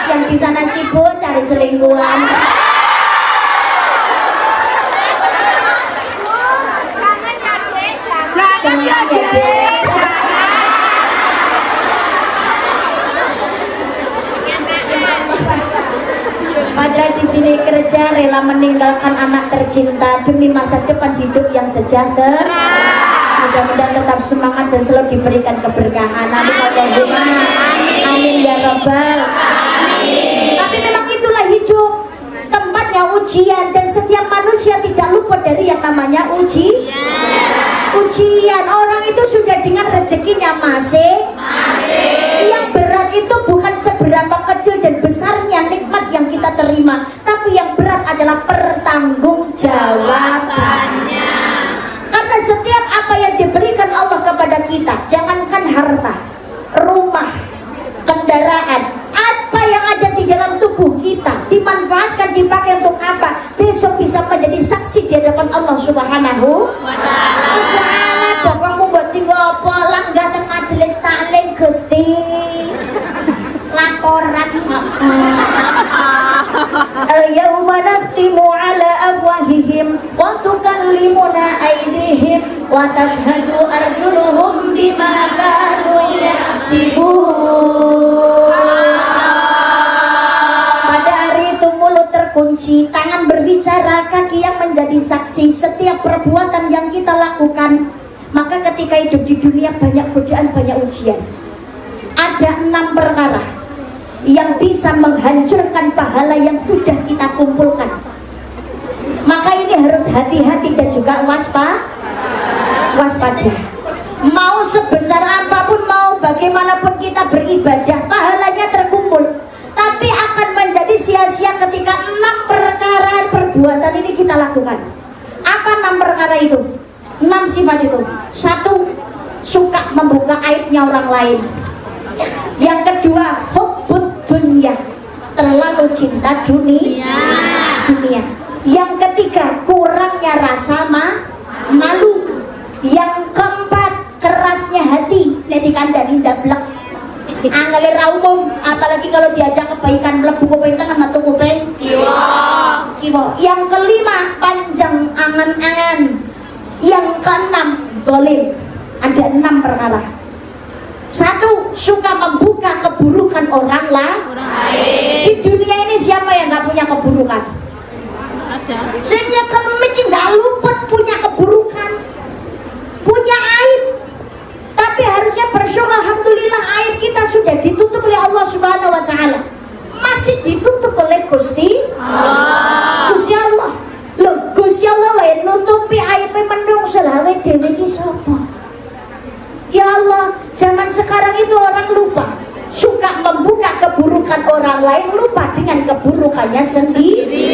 Yang di sana sibuk cari selingkuhan. Jangan ya, Dek. Padahal di sini kerja rela meninggalkan anak tercinta demi masa depan hidup yang sejahtera. Mudah-mudahan tetap semangat dan selalu diberikan keberkahan. Amin Allahumma amin ya rabbal alamin. Tapi memang itulah hidup, tempatnya ujian, dan setiap manusia tidak luput dari yang namanya ujian. Orang itu sudah dengan rezekinya masing-masing. Yang berat itu bukan seberapa kecil dan besarnya nikmat yang kita terima, tapi yang berat adalah pertanggungjawabannya. Karena setiap apa yang diberikan Allah kepada kita, jangankan harta, rumah, kendaraan, apa yang ada di dalam tubuh kita dimanfaatkan, dipakai untuk apa, besok bisa menjadi saksi di hadapan Allah Subhanahu wa ta'ala. Pokoknya buat tinggal apa langgar teng majelis taklim Gusti laporan al-yawma nakhtimu ala afwahihim wa tukallimuna aydihim wa tashhadu arjuluhum bima kanu yaksibun. Pada hari itu mulut terkunci, tangan berbicara, kaki yang menjadi saksi setiap perbuatan yang kita lakukan. Maka ketika hidup di dunia banyak godaan, banyak ujian. Ada 6 perkara yang bisa menghancurkan pahala yang sudah kita kumpulkan. Maka ini harus hati-hati dan juga waspada. Mau sebesar apapun, mau bagaimanapun kita beribadah, pahalanya terkumpul, tapi akan menjadi sia-sia ketika 6 perkara perbuatan ini kita lakukan. Apa 6 perkara itu? 6 sifat itu. 1, suka membuka aibnya orang lain. Yang kedua, hubbud dunya, terlalu cinta dunia. Yang ketiga, kurangnya rasa malu. Yang keempat, kerasnya hati. Jadi kandani ndablek. Anggalir umum, apalagi kalau diajak kebaikan mlebu kuping tengah metu kuping kiwa. Yang kelima, panjang angan-angan. Yang keenam, zalim. Ada 6 perkara. 1, suka membuka keburukan orang lain. Di dunia ini siapa yang nggak punya keburukan? Sehingga kelemik nggak luput punya keburukan, punya aib. Tapi harusnya bersyukur, alhamdulillah aib kita sudah ditutup oleh Allah Subhanahu wa ta'ala. Masih ditutup oleh Gusti Allah. Loh, Gusti Allah wae nutupi aibé menungso lawe dhewe iki sapa? Ya Allah, zaman sekarang itu orang lupa, suka membuka keburukan orang lain, lupa dengan keburukannya sendiri.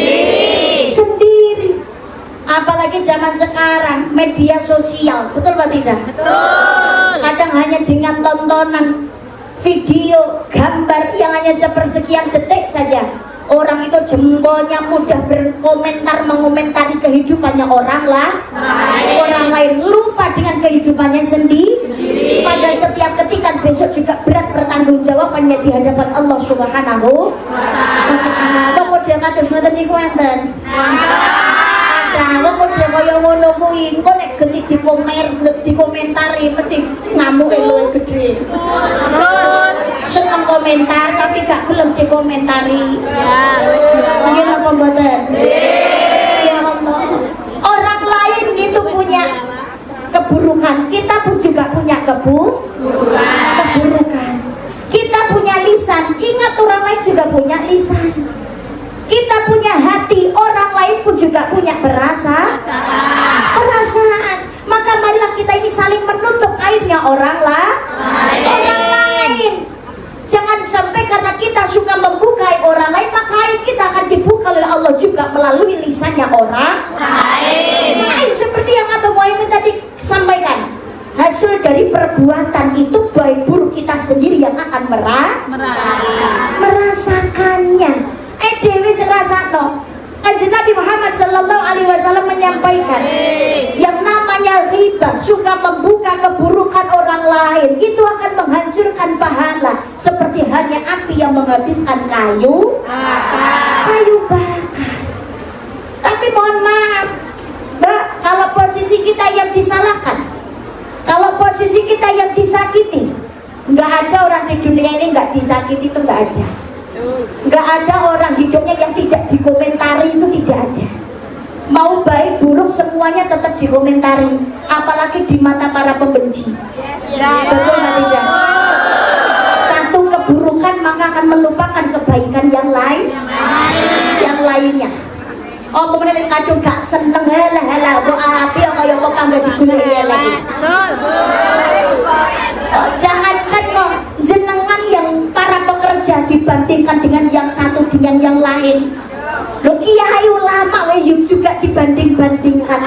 Apalagi zaman sekarang media sosial, betul Pak tidak? Betul. Kadang hanya dengan tontonan video, gambar yang hanya sepersekian detik saja, orang itu jempolnya mudah berkomentar, mengomentari kehidupannya orang lain, lupa dengan kehidupannya sendiri. Pada setiap ketika besok juga berat pertanggungjawabannya di hadapan Allah Subhanahu wa Ta'ala. Wong model kados ngoten niku enten. Nah, wong model kaya ngono kuwi engko nek genti dikomentari mesti ngamuke luwih gedhe. Seneng komentar tapi gak gelem dikomentari. Nggih napa mboten? Ya Allah. Orang lain itu punya keburukan, kita pun juga punya keburukan. Kita punya lisan, ingat orang lain juga punya lisan. Kita punya hati, orang lain pun juga punya perasaan. Maka marilah kita ini saling menutup aibnya orang lain. Jangan sampai karena kita suka membuka aib orang lain, maka aib kita akan dibuka oleh Allah juga melalui lisannya orang lain. Seperti yang Abang Muhaimin tadi sampaikan, hasil dari perbuatan itu baik buruk kita sendiri yang akan merasakannya. Dewi serasano. Kanjeng Nabi Muhammad sallallahu alaihi wasallam menyampaikan, yang namanya ghibah, suka membuka keburukan orang lain, itu akan menghancurkan pahala seperti halnya api yang menghabiskan kayu bakar. Tapi mohon maaf, Mbak, kalau posisi kita yang disalahkan, kalau posisi kita yang disakiti, nggak ada orang di dunia ini nggak disakiti, itu nggak ada. Nggak ada orang hidupnya yang tidak dikomentari, itu tidak ada. Mau baik buruk semuanya tetap dikomentari, apalagi di mata para pembenci. Betul nggak tidak? Satu keburukan maka akan melupakan kebaikan yang lainnya. Oh kemudian kadung gak seneng, halah bu api kaya kok tambah digulai lagi. Oh, jangankan kok jenengan yang para pekerja dibandingkan dengan yang satu dengan yang lain. Lo kiai ulama wayuk juga dibanding-bandingkan.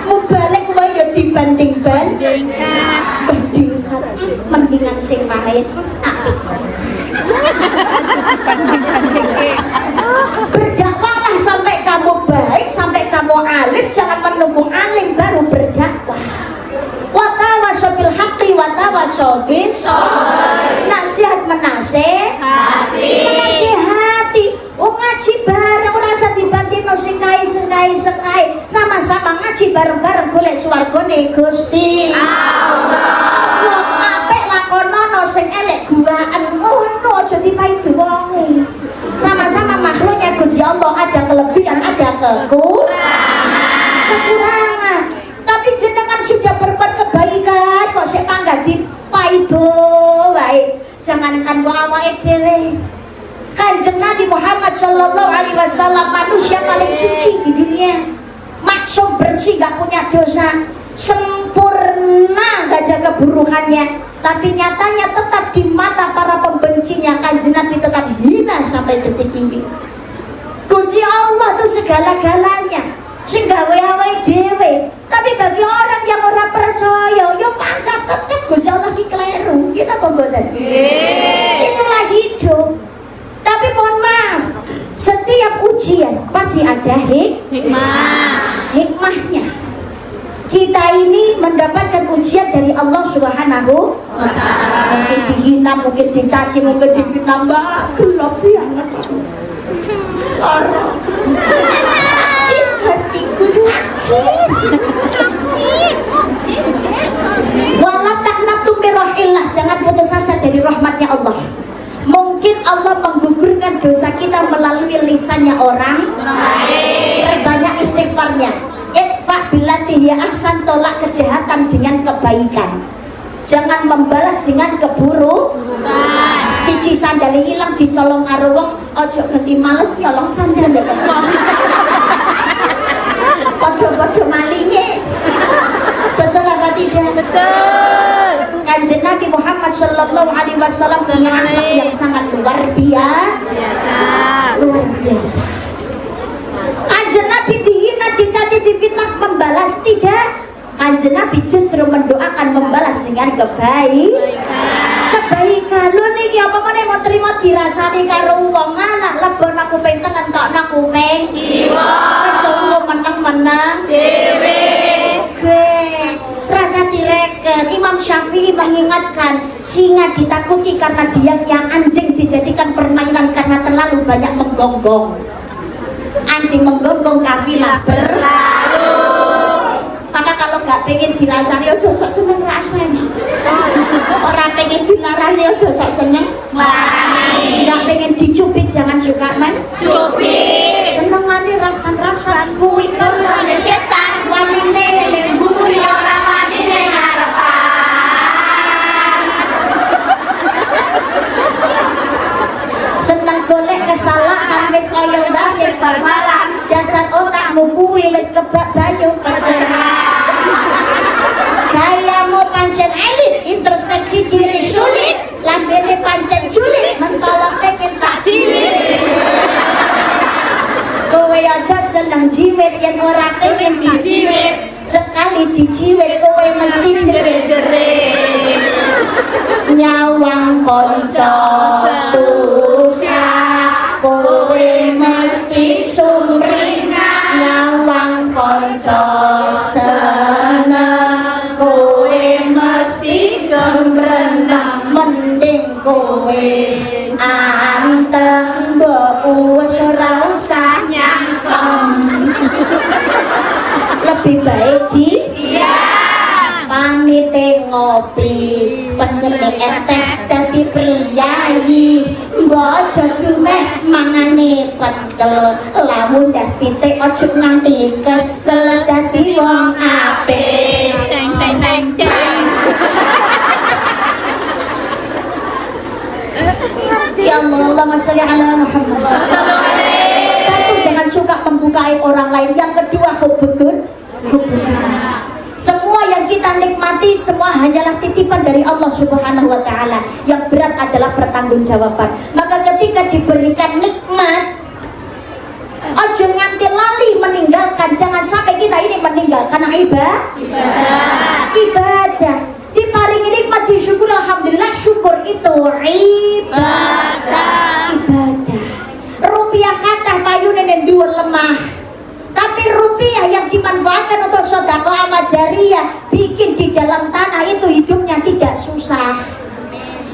Mubalik wayuk dibanding-bandingkan. Mendingan sing lain apik berdakwahlah sampai kamu baik, sampai kamu alim. Jangan menunggu alim baru berdakwah. Watawasau bil haqqi watawasau bis nasihat menasehati. Ngaji bareng rasa dibandingno sing kae sama-sama ngaji bareng-bareng golek swargane Gusti Allah. Wong apik lakonono sing elek guaan ngono aja dipaidu wonge. Sama-sama makhluknya Gusti Allah, ada kelebihan, ada kekurangan. Tapi jenengan sudah berbuat kebaikan kok sik panggah dipaido wae. Jangankan kok awake dhewe. Kanjeng Nabi Muhammad sallallahu alaihi wasallam manusia paling suci di dunia, maksum bersih, gak punya dosa, sempurna, gak ada keburukannya. Tapi nyatanya tetap di mata para pembencinya Kanjeng Nabi tetap hina sampai detik ini. Gusti Allah itu segala-galanya, sing gawe awake dhewe. Tapi bagi orang yang ora percaya, yo panggah tetep Gusti Allah ki kleru. Kita pemboten. Itulah hidup. Tapi mohon maaf, setiap ujian pasti ada hikmahnya. Kita ini mendapatkan ujian dari Allah Subhanahu wa Ta'ala. Mungkin dihina, mungkin dicaci, mungkin difitnah, Mbak, gelap banget. Hatiku sakit. Wala taqnatu min rahmatillah, jangan putus asa dari rahmatnya Allah. Mungkin Allah menggugurkan dosa kita melalui lisannya orang lain. Perbanyak istighfarnya. Idfa billati hiya ahsan, tolak kejahatan dengan kebaikan. Jangan membalas dengan keburukan. Siji sandal hilang dicolong karo wong, ojo ganti males nyolong sandal. Padha-padha malinge. Betul apa tidak? Betul. Kanjeng Nabi Muhammad sallallahu alaihi wasallam punya akhlak yang sangat luar biasa. Kanjeng Nabi dihina, dicaci, difitnah, membalas tidak. Kanjeng Nabi justru mendoakan membalas dengan kebaikan. iki apa meneh mau trimo dirasani karo wong ngalah lebon aku kuping tengen tokno kuping kiwa wis meneng-meneng dhewe oke rasa direken. Imam Syafi'i mengingatkan singa ditakuti karena diamnya, anjing dijadikan permainan karena terlalu banyak menggonggong. Anjing menggonggong kafilah berlalu. Maka kalau gak pengen dirasani ojo sok seneng rasanya. Orang pengen dilarani ojo sok seneng larani. Gak pengen dicubit jangan suka mencubit. Senengane rasan-rasan kuwi kelone setan wanine ning bumi ora wanine ngarepan. Seneng golek kesalahan wis kaya ndasir bal-balan. Dasar otakmu kuwi wis kebak banyu pecerah. Gayamu pancen elit, introspeksi diri sulit, lambene pancen sulit, mentolok pengen tak cilik. Kowe aja seneng jiwit yen ora pengen dijiwit. Sekali dijiwit kowe mesti jerit-jerit. Nyawang kanca susah, kowe mesti sumringah. Nyawang kanca seneng, kowe mesti gemrenang. Mending kowe anteng mbok wis ora usah nyangkem. Lebih baik di pamite ngopi, pesene es teh dadi priyayi. Mbok aja dumeh mangane pecel, lamun ndas pitik aja nganti kesel dadi wong apik. Teng teng teng teng. Ya Allah, masya ala Muhammad. Satu, jangan suka membuka aib orang lain. Yang kedua, hubudun. Semua yang kita nikmati semua hanyalah titipan dari Allah Subhanahu wa taala. Yang berat adalah pertanggungjawaban. Maka ketika diberikan nikmat, ojo nganti lali meninggalkan. Jangan sampai kita ini meninggalkan ibadah. Diparingi nikmat disyukur, alhamdulillah. Syukur itu ibadah. Rupiah kathah payune ning dhuwur lemah, tapi rupiah yang dimanfaatkan untuk sedekah amal jariyah, bikin di dalam tanah itu hidupnya tidak susah,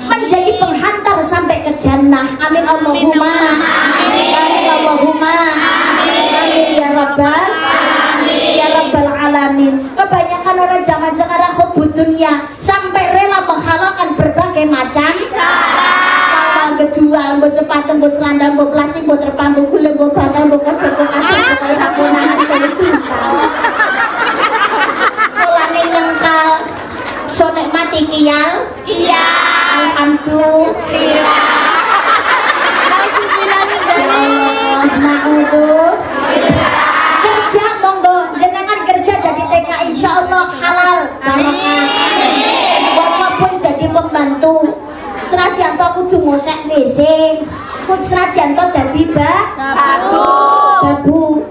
menjadi penghantar sampai ke jannah. Amin Allahumma amin. Amin Allahumma amin ya rabbal alamin. Kebanyakan orang zaman sekarang hubud dunia sampai rela menghalalkan berbagai macam cara. Kedua, mbok sepatu, mbok selanda, mbok plastik, mbok terpang, mbok gula, mbok batal, mbok kocok, mbok kabeh, mbok kaponahan, mbok tungkal. Mulane nyengkal, sonek mati kiyal, alhamdulillah. Kerja monggo, jenengan kerja jadi TK insyaallah halal. Walaupun jadi pembantu. Senadyanto kudu ngosek WC, Senadyanto dadi babu.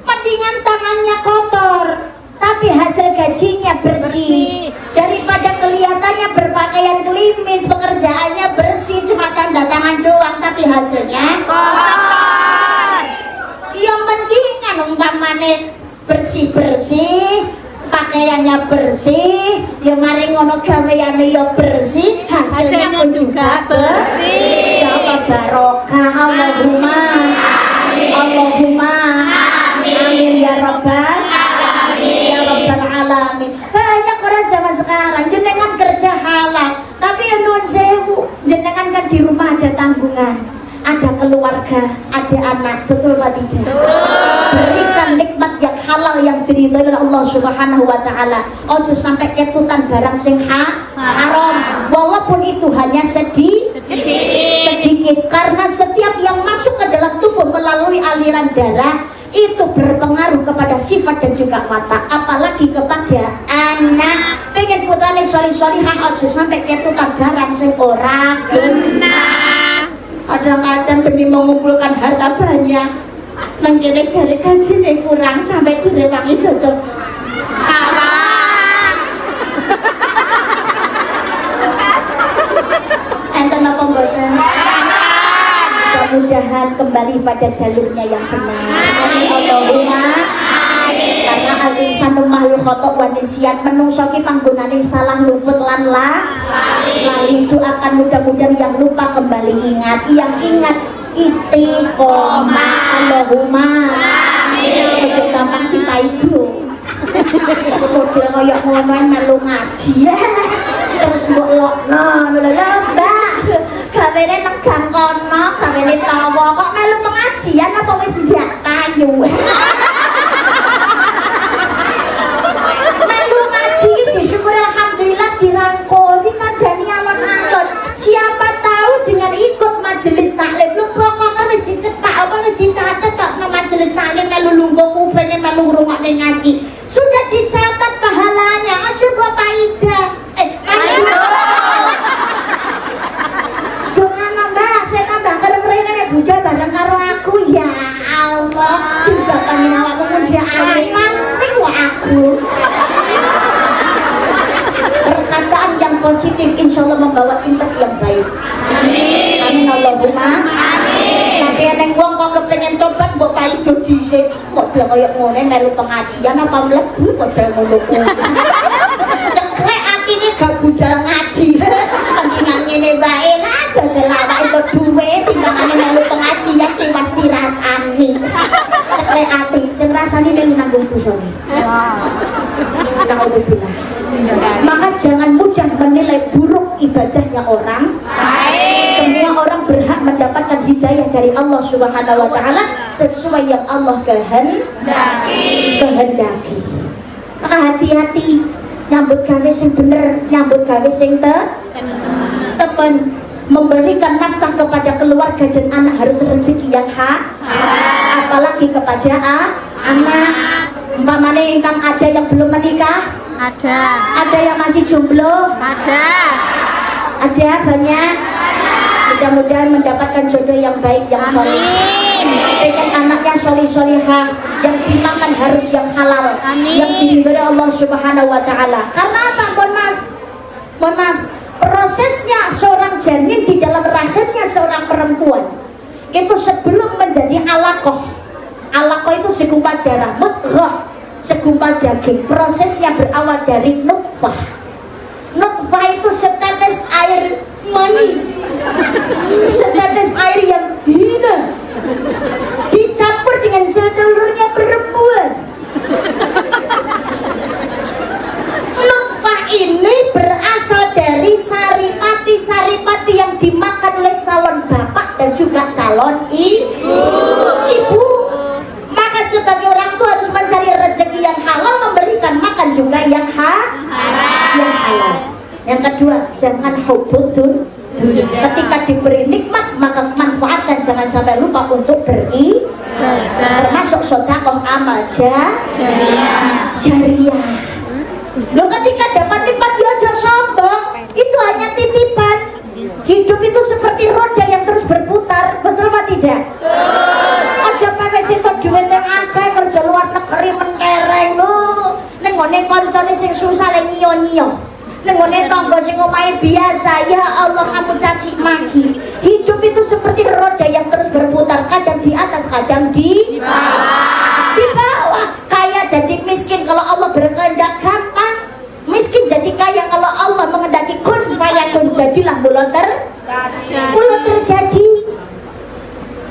Mendingan tangannya kotor, tapi hasil gajinya bersih. Daripada kelihatannya berpakaian klimis, pekerjaannya bersih, cuma tanda tangan doang, tapi hasilnya kotor. Yang mendingan umpamane bersih-bersih, pakaiannya bersih, ya mari ngono gaweane ya bersih, hasilnya pun juga bersih. Insyaallah barokah. Allahumma amin. Allahumma amin ya rabbal alamin. Ya rabbal alamin. Banyak orang zaman sekarang jenengan kerja halal, tapi ya nuwun sewu, jenengan kan di rumah ada tanggungan, ada keluarga, ada anak, betul Pak tidak? Berikan nikmat yang halal yang diridhoi oleh Allah Subhanahu wa taala. Ojo sampai ketutan barang sing haram, walaupun itu hanya sedikit, karena setiap yang masuk ke dalam tubuh melalui aliran darah itu berpengaruh kepada sifat dan juga watak, apalagi kepada anak. Pengen putrane solih-solihah, ojo sampai ketutan barang sing ora genah. Kadang-kadang demi mengumpulkan harta banyak, mengkene jari gajine kurang sampai direwangi dodol awak. Enten apa mboten? mudah-mudahan kembali pada jalurnya yang benar. Amin Allahumma amin. Karena al-insanu makhluk khata' wa nisyan, menungso ki panggonane salah, luput lan lali. Doakan mudah-mudahan yang lupa kembali ingat, yang ingat istiqomah. Allahumma amin. Ojo gampang dipaidu. Model koyo ngono melu ngaji. Terus mbok lokno lho Mbak. Gawene nang gang kono, gawene tawa kok melu pengajian apa wis ndak kayu. Melu ngaji disyukur alhamdulillah dirangkul iki kandhani alon-alon. Siapa tahu dengan ikut majelis taklim lu pokoknya wis dicetak apa wis dicatet kok nang majelis taklim melu lungguh kupenge melu ngrungokne ngaji. Sudah dicatat pahalanya. Aja mbok paida. Buddha bareng karo aku, ya Allah, jebakan awakmu muda ayu manting lo aku. Perkataan yang positif insya Allah membawa impact yang baik. Amin. Amin Allahumma amin. Tapi neng wong kok kepengen tobat mbok paido dhisik, model kaya ngene melu pengajian apa mlebu model ngono kuwi. Ceklek atine gak budal ngaji. Pengingan ngene wae lah dodol awake entuk dhuwit timbangane melu pengajian ki pasti rasani. Ceklek ati sing rasani melu nanggung dosane. Alhamdulillah. Maka jangan mudah menilai buruk ibadahnya orang. Semua orang berhak mendapatkan hidayah dari Allah Subhanahu wa taala sesuai yang Allah kehendaki. Maka hati-hati nyambut gawe sing bener, nyambut gawe sing temen. Memberikan nafkah kepada keluarga dan anak harus rezeki yang apalagi kepada anak. Umpamane ingkang ada yang belum menikah, ada yang masih jomblo, ada banyak. Mudah-mudahan mendapatkan jodoh yang baik, yang soleh. Pengen anaknya solih-solihah, yang dimakan harus yang halal, yang diridhoi Allah Subhanahu wa taala. Karena apa? Mohon maaf. Prosesnya seorang janin di dalam rahimnya seorang perempuan itu sebelum menjadi alaqah itu segumpal darah, mudghah segumpal daging. Prosesnya berawal dari nutfah itu setetes air mani, setetes air yang hina dicampur dengan sel telurnya perempuan. Nutfah ini berasal dari saripati yang dimakan oleh calon bapak dan juga calon ibu. Maka sebagai orang tua harus mencari rezeki yang halal, memberikan makan juga yang halal. Yang kedua, jangan hubbudun. Ketika diberi nikmat maka manfaatkan, jangan sampai lupa untuk termasuk sedekah amal jariyah. Loh, ketika dapat nikmat ya aja sombong, itu hanya titipan. Hidup itu seperti roda yang terus berputar, betul apa tidak? Aja pakai situ duit yang akeh, kerja luar negeri mentereng lu. Ning ngene kancane sing susah le nyiyo-nyiyo. Ning ngene tangga sing omahe biasa, ya Allah kamu caci maki. Hidup itu seperti roda yang terus berputar, kadang di atas, kadang di bawah. Kaya jadi miskin kalau Allah berkehendak gampang, miskin jadi kaya kalau Allah mengendaki kun fayakun, jadilah mulut terjadi.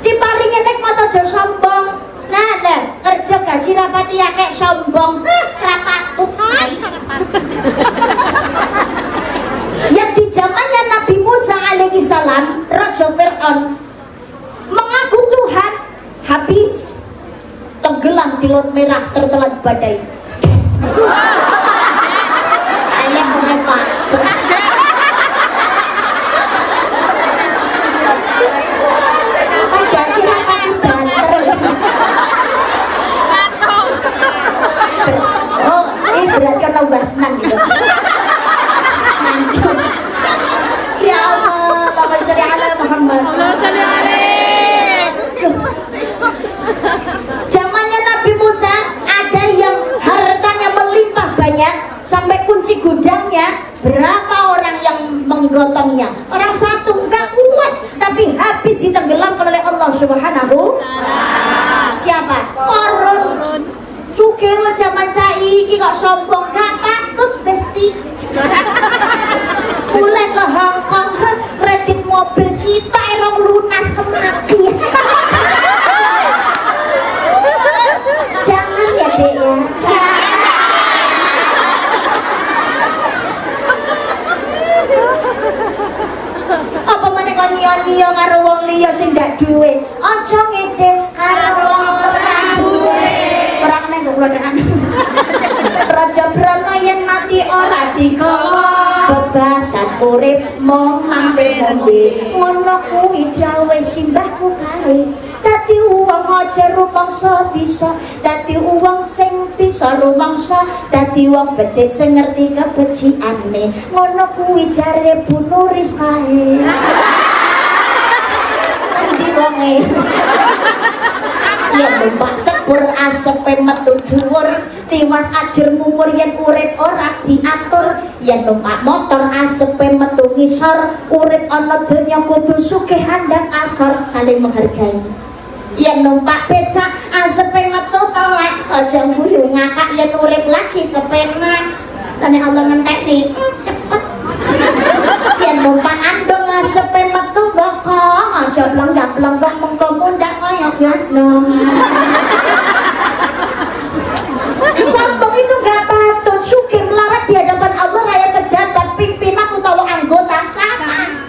Diparingi nikmat aja sombong. Nah, kerja gaji rapati akeh sombong. Rapatut. Yang di zamannya Nabi Musa alaihi salam, Raja Fir'aun mengaku Tuhan, habis tenggelam di laut merah tertelan badai. Enak mengepak. Pada kira kaki banter. Oh, ini berarti orang basnan gitu. Ya Allah, Allahumma sholli ala Muhammad. Zamannya Nabi Musa ada yang hartanya melimpah banyak sampai kunci gudangnya. Berapa orang yang menggotongnya? Orang satu, nggak kuat, tapi habis ditenggelamkan oleh Allah Subhanahu. Siapa? Korun. Sugih zaman saiki kok sombong gak patut besti. Mulai ke Hong Kong kredit mobil sita emang lunas kemaki. Jangan ya dek ya. Apa meneh kok nyiyo-nyiyo karo wong liya sing ndak duwe. Aja ngece karo wong ora duwe. Ora kena kok anu. Raja Brana yen mati ora digawa. Bebasan urip mung mampir ngombe. Ngono kuwi dawuh simbahku kae. Dadi wong aja rumangsa bisa, dadi wong sing bisa rumangsa, dadi wong becik sing ngerti kebecikane. Ngono kuwi jare Bu Nuris kae. Endi wonge? Ya numpak sepur asepe metu dhuwur, tiwas ajur mumur yen urip ora diatur. Yen numpak motor asepe metu ngisor, urip ana donya kudu sugih andhap asor, saling menghargai. Yen numpak becak asepe metu telek, aja guyu ngakak yen urip lagi kepenak. Lan Allah ngentekni cepet. Yen numpak andong asepe metu bokong, aja blenggak-blenggok mengko mundak kaya ganong. Sombong itu gak patut. Sugih melarat di hadapan Allah raya pejabat, pimpinan utawa anggota sama.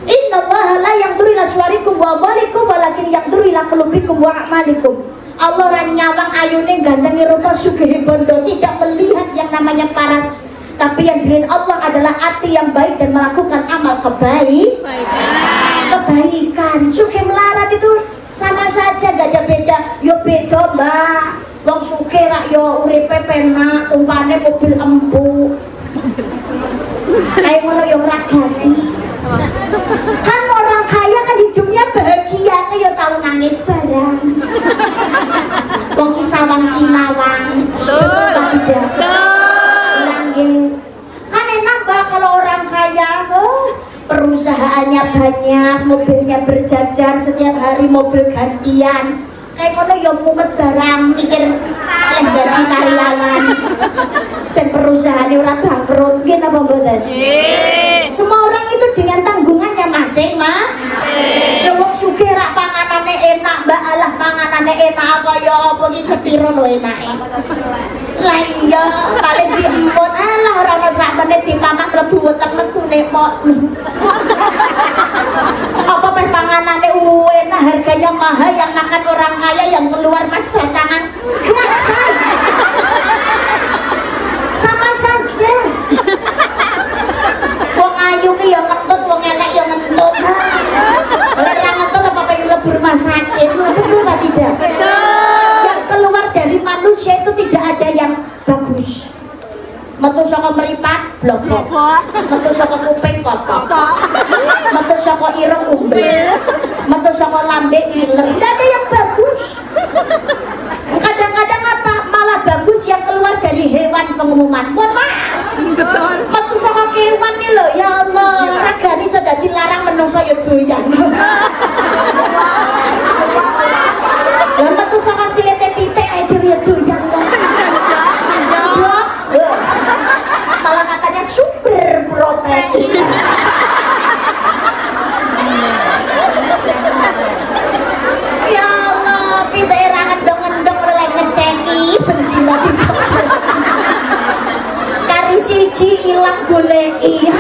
Innallaha la yanzuru ila suwarikum wa amwalikum walakin yanzuru ila qulubikum wa a'malikum. Allah ora nyawang ayune gandengi rupa sugih bondo, tidak melihat yang namanya paras. Tapi yang dilihat Allah adalah hati yang baik dan melakukan amal kebaikan. Sugih melarat itu sama saja, gak ada beda. Yo beda mbak, wong sugih rak yo uripe penak, umpane mobil empu. Kayak ngono yo ora ganti. Kan orang kaya kan hidupnya bahagia, kayak tahu nangis barang. Wong kisawang sinawang, tidak. Kan enak bah kalau orang kaya, perusahaannya banyak, mobilnya berjajar, setiap hari mobil gantian. Kayak kono ya mumet barang, mikir gaji karyawan. Dan perusahaan ora bangkrut, nggih napa mboten? Semua orang itu dengan tanggungannya masing-masing. Wong sugih rak panganane enak, mbak alah panganane enak kaya apa iki sepiro lho enake. Lah iya, paling diemut alah ora ono sakmene dipamah mlebu weteng metune mok. Apa peh panganane enak, harganya mahal, yang makan orang kaya, yang keluar mas batangan. Enggak say. Sama saja. Wong ayu ki ya ngentut, wong elek ya ngentut. Ora ngentut apa pengen mlebu rumah sakit. Betul apa tidak? Yang keluar dari manusia itu tidak ada yang bagus. Metu saka meripat blok-blok, metu saka kuping kopok, metu saka ireng umbel, metu saka lambe iler. Tidak ada yang bagus. Kadang-kadang apa malah bagus yang keluar dari hewan pengumuman. Mohon maaf, metu saka kewan nih loh, ya Allah, regane sudah dilarang menungso ya doyan. Lah metu saka silete pitik ae dhewe ya doyan. Malah katanya super protein. Ya Allah, kita era ngendong-ngendong oleh ngeceki bendina bisa. Kari siji ilang goleki.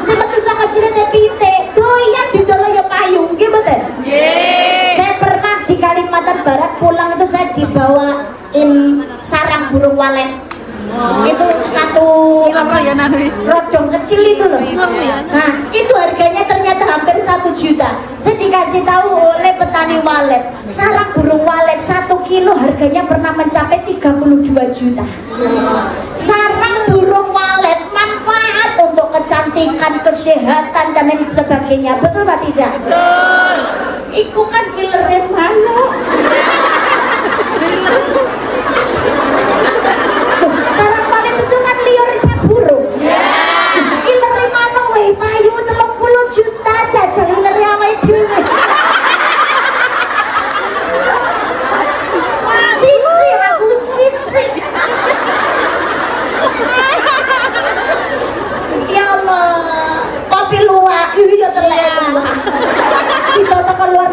Sing metu saka silete pitik, doyan didolo ya payung, nggih mboten? Nggih. Saya pernah di Kalimantan Barat pulang itu saya dibawain sarang burung walet. Itu satu rodong kecil itu loh. Nah itu harganya ternyata hampir 1 juta. Saya dikasih tahu oleh petani walet, sarang burung walet 1 kilo harganya pernah mencapai 32 juta. Sarang burung walet manfaat untuk kecantikan, kesehatan dan lain sebagainya. Betul pak tidak? Betul. Iku kan ilernya mana? Sarang walet itu kan liurnya burung. Ilernya mana weh? Payu 30 juta jajal ilernya awake dhewe.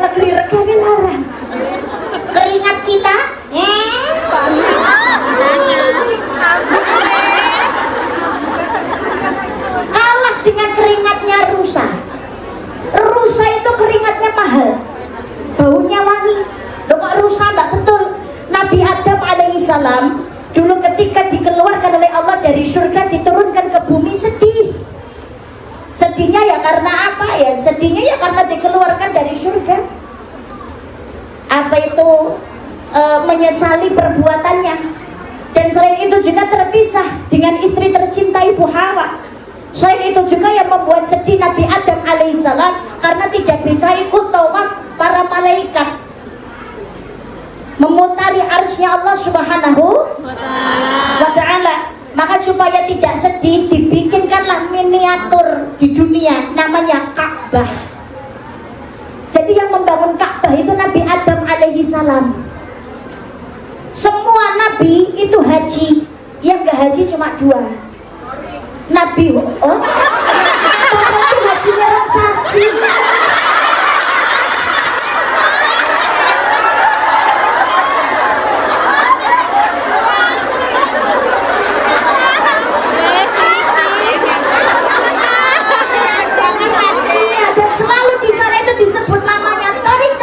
negeri regane larang. Keringat kita kalah dengan keringatnya rusa. Rusa itu keringatnya mahal, baunya wangi. Loh kok rusa? Enggak betul. Nabi Adam alaihissalam dulu ketika dikeluarkan oleh Allah dari surga diturunkan ke bumi sedih. Sedihnya ya karena apa ya? Sedihnya ya karena dikeluarkan dari surga. Apa itu? Menyesali perbuatannya. Dan selain itu juga terpisah dengan istri tercinta Ibu Hawa. Selain itu juga yang membuat sedih Nabi Adam alaihissalam karena tidak bisa ikut tawaf para malaikat memutari arsy Allah subhanahu wa ta'ala. Maka supaya tidak sedih dibikinkanlah miniatur di dunia namanya Ka'bah. Jadi yang membangun Ka'bah itu Nabi Adam alaihissalam. Semua nabi itu haji, yang gak haji cuma 2. Nabi berarti hajinya orang saksi. Dan selalu di sana itu disebut namanya tarik.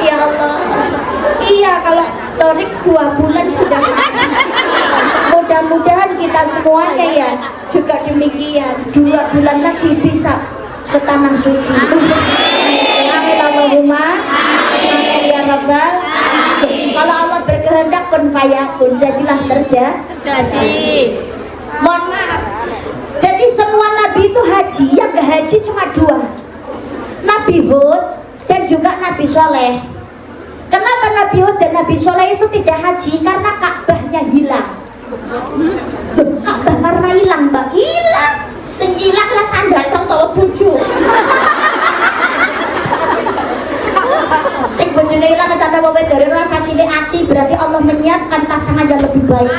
Ya Allah. Iya, kalau tarik 2 bulan sudah haji. Mudah-mudahan kita semuanya ya juga demikian. 2 bulan lagi bisa ke tanah suci. Amin Allahumma amin ya rabbal. Kalau Allah berkehendak kun fayakun, jadilah terjadi. Mohon maaf. Jadi semua nabi itu haji, yang gak haji cuma 2. Nabi Hud dan juga Nabi Soleh. Kenapa Nabi Hud dan Nabi Soleh itu tidak haji? Karena Ka'bahnya hilang. Ka'bah karena hilang, Mbak. Hilang. Sing hilang lah sandal tong tawa bojo. Sing bojone hilang kata wae dari rasa cilik ati, berarti Allah menyiapkan pasangan yang lebih baik.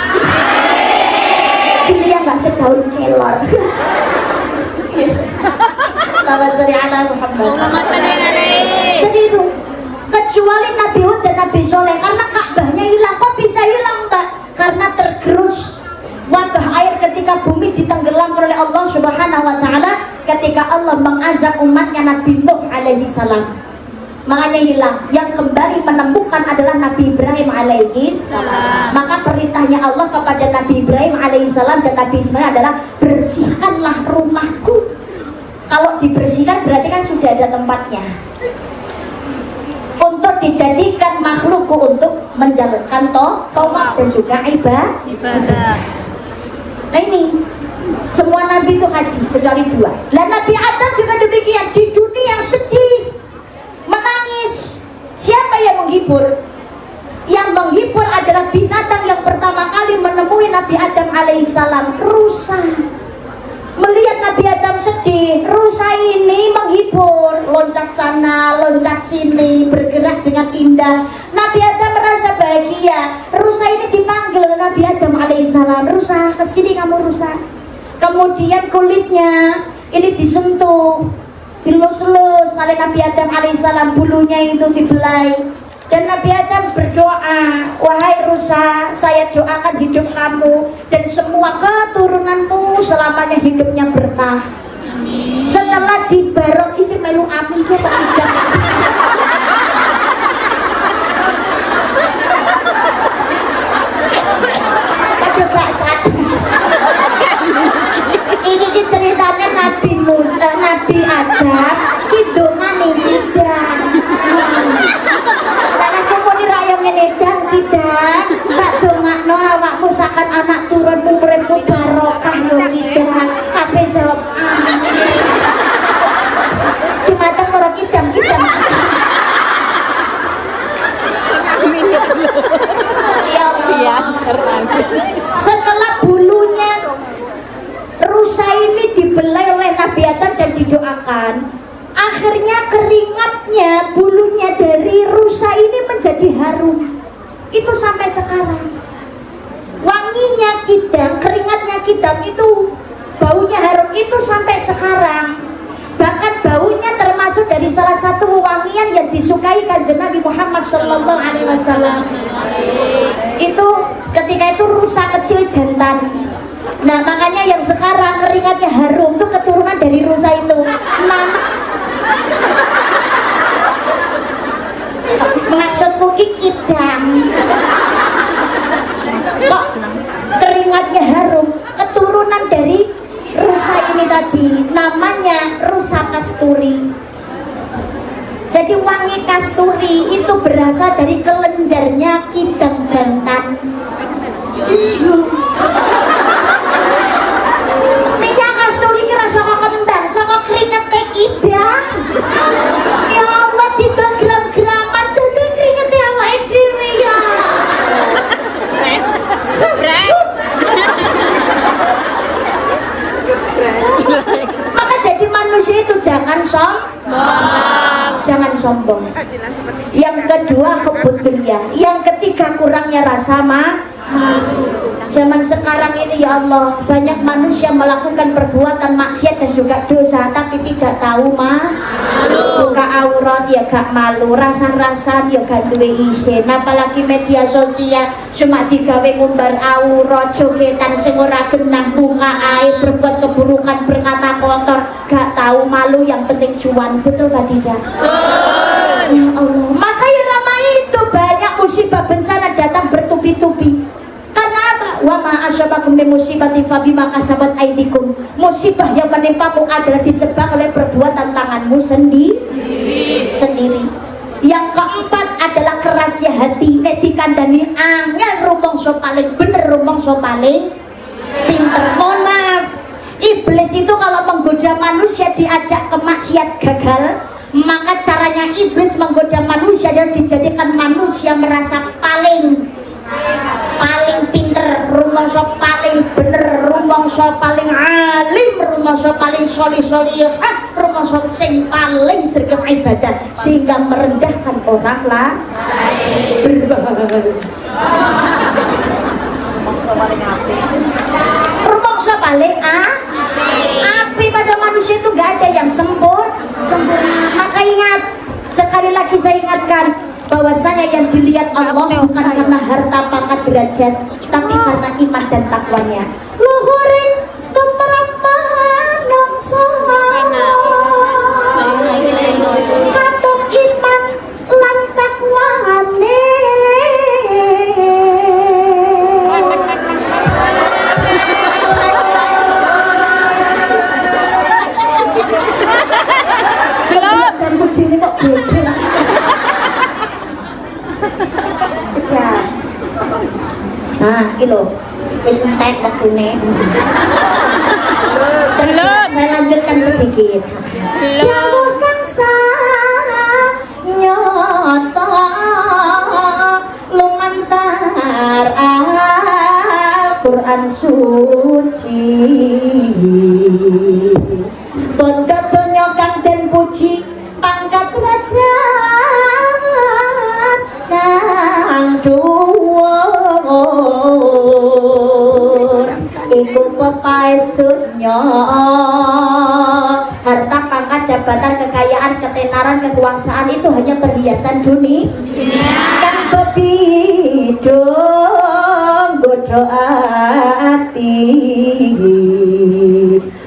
Dia enggak setahun kelor. Jadi itu kecuali Nabi Hud dan Nabi Soleh, karena Ka'bahnya hilang. Kok bisa hilang, Mbak? Karena tergerus wabah air ketika bumi ditenggelamkan oleh Allah Subhanahu wa taala ketika Allah mengazab umatnya Nabi Nuh alaihi salam. Makanya hilang. Yang kembali menemukan adalah Nabi Ibrahim alaihi salam. Maka perintahnya Allah kepada Nabi Ibrahim alaihi salam dan Nabi Ismail adalah bersihkanlah rumahku. Kalau dibersihkan berarti kan sudah ada tempatnya untuk dijadikan makhlukku untuk menjalankan tawaf dan juga ibadah. Nah ini semua nabi itu haji kecuali 2. Dan Nabi Adam juga demikian, di dunia yang sedih, menangis. Siapa yang menghibur? Yang menghibur adalah binatang yang pertama kali menemui Nabi Adam alaihissalam, rusa. Melihat Nabi Adam sedih, rusa ini menghibur, loncat sana, loncat sini, bergerak dengan indah. Nabi Adam merasa bahagia. Rusa ini dipanggil oleh Nabi Adam alaihissalam, rusa, kesini kamu rusa. Kemudian kulitnya ini disentuh, dilus-lus oleh Nabi Adam alaihissalam, bulunya itu dibelai. Dan Nabi Adam berdoa, wahai rusa, saya doakan hidup kamu dan semua keturunanmu selamanya hidupnya berkah. Amin. Setelah dibarok ini melu amin ke tidak. Aduh gak sadar. Ini diceritakan Nabi Musa, Nabi Adam, kidongane tidak. Ngedang kita tak dongakno awakmu sakan anak turunmu muridmu barokah yo kita. Apa jawab amin. Di mata para kidang. Ya Allah. Setelah bulunya rusa ini dibelai oleh Nabi Adam dan didoakan, akhirnya keringatnya, bulunya dari rusa ini menjadi harum. Itu sampai sekarang. Wanginya kidang, keringatnya kidang itu baunya harum itu sampai sekarang. Bahkan baunya termasuk dari salah satu wewangian yang disukai kanjeng Nabi Muhammad Sallallahu Alaihi Wasallam. Itu ketika itu rusa kecil jantan. Nah makanya yang sekarang keringatnya harum itu keturunan dari rusa itu. Maksudku kikidang. Kok keringatnya harum? Keturunan dari rusa ini tadi, namanya rusa kasturi. Jadi wangi kasturi itu berasal dari kelenjarnya kidang jantan. Minyak kasturi kira saka kembang, saka keringet teh kidang. Ya Allah, tidak gram-graman jajal keringet awake dhewe ya. Maka jadi manusia itu jangan sombong. Yang kedua hubud dunya, yang ketiga kurangnya rasa malu. Zaman sekarang ini ya Allah, banyak manusia melakukan perbuatan maksiat dan juga dosa tapi tidak tahu buka aurat ya gak malu, rasan-rasan ya gak duwe isin. Apalagi media sosial cuma digawe ngumbar aurat, jogetan sing ora genah, buka air, berbuat keburukan, berkata kotor, gak tahu malu, yang penting cuan. Betul gak tidak? Ya Allah, maka ya ramai itu banyak musibah bencana datang bertubi-tubi. Karena apa? Wa ma asyabakum min musibatin fabima kasabat aydikum. Musibah yang menimpamu adalah disebabkan oleh perbuatan tanganmu sendiri. Yang keempat adalah kerasnya hati. Nek dikandani angel rumangsa paling bener, rumangsa paling pinter. Mohon maaf, iblis itu kalau menggoda manusia diajak ke maksiat gagal, maka caranya iblis menggoda manusia dan dijadikan manusia merasa paling pinter, rumangsa paling bener, rumangsa paling alim, rumangsa paling solihah, rumangsa sing paling sregep ibadah, sehingga merendahkan orang lain. Rumangsa paling api. Pada manusia itu gak ada yang sempurna. Maka ingat, sekali lagi saya ingatkan, bahwasanya yang dilihat Allah bukan karena harta pangkat derajat, tapi karena iman dan takwanya. Luhuring tumrap manungsa kapok iman lan takwane. Jambut dini kok geger. Nah, gitu. Wis entek waktune. Saya lanjutkan sedikit. Yang kangsa nyoto lumantar Al-Qur'an suci. Bodho donya kang den puji pangkat derajat kang dhuwur iku pepaes dunya. Harta, pangkat, jabatan, kekayaan, ketenaran, kekuasaan itu hanya perhiasan dunia. Kan bebidung godho ati,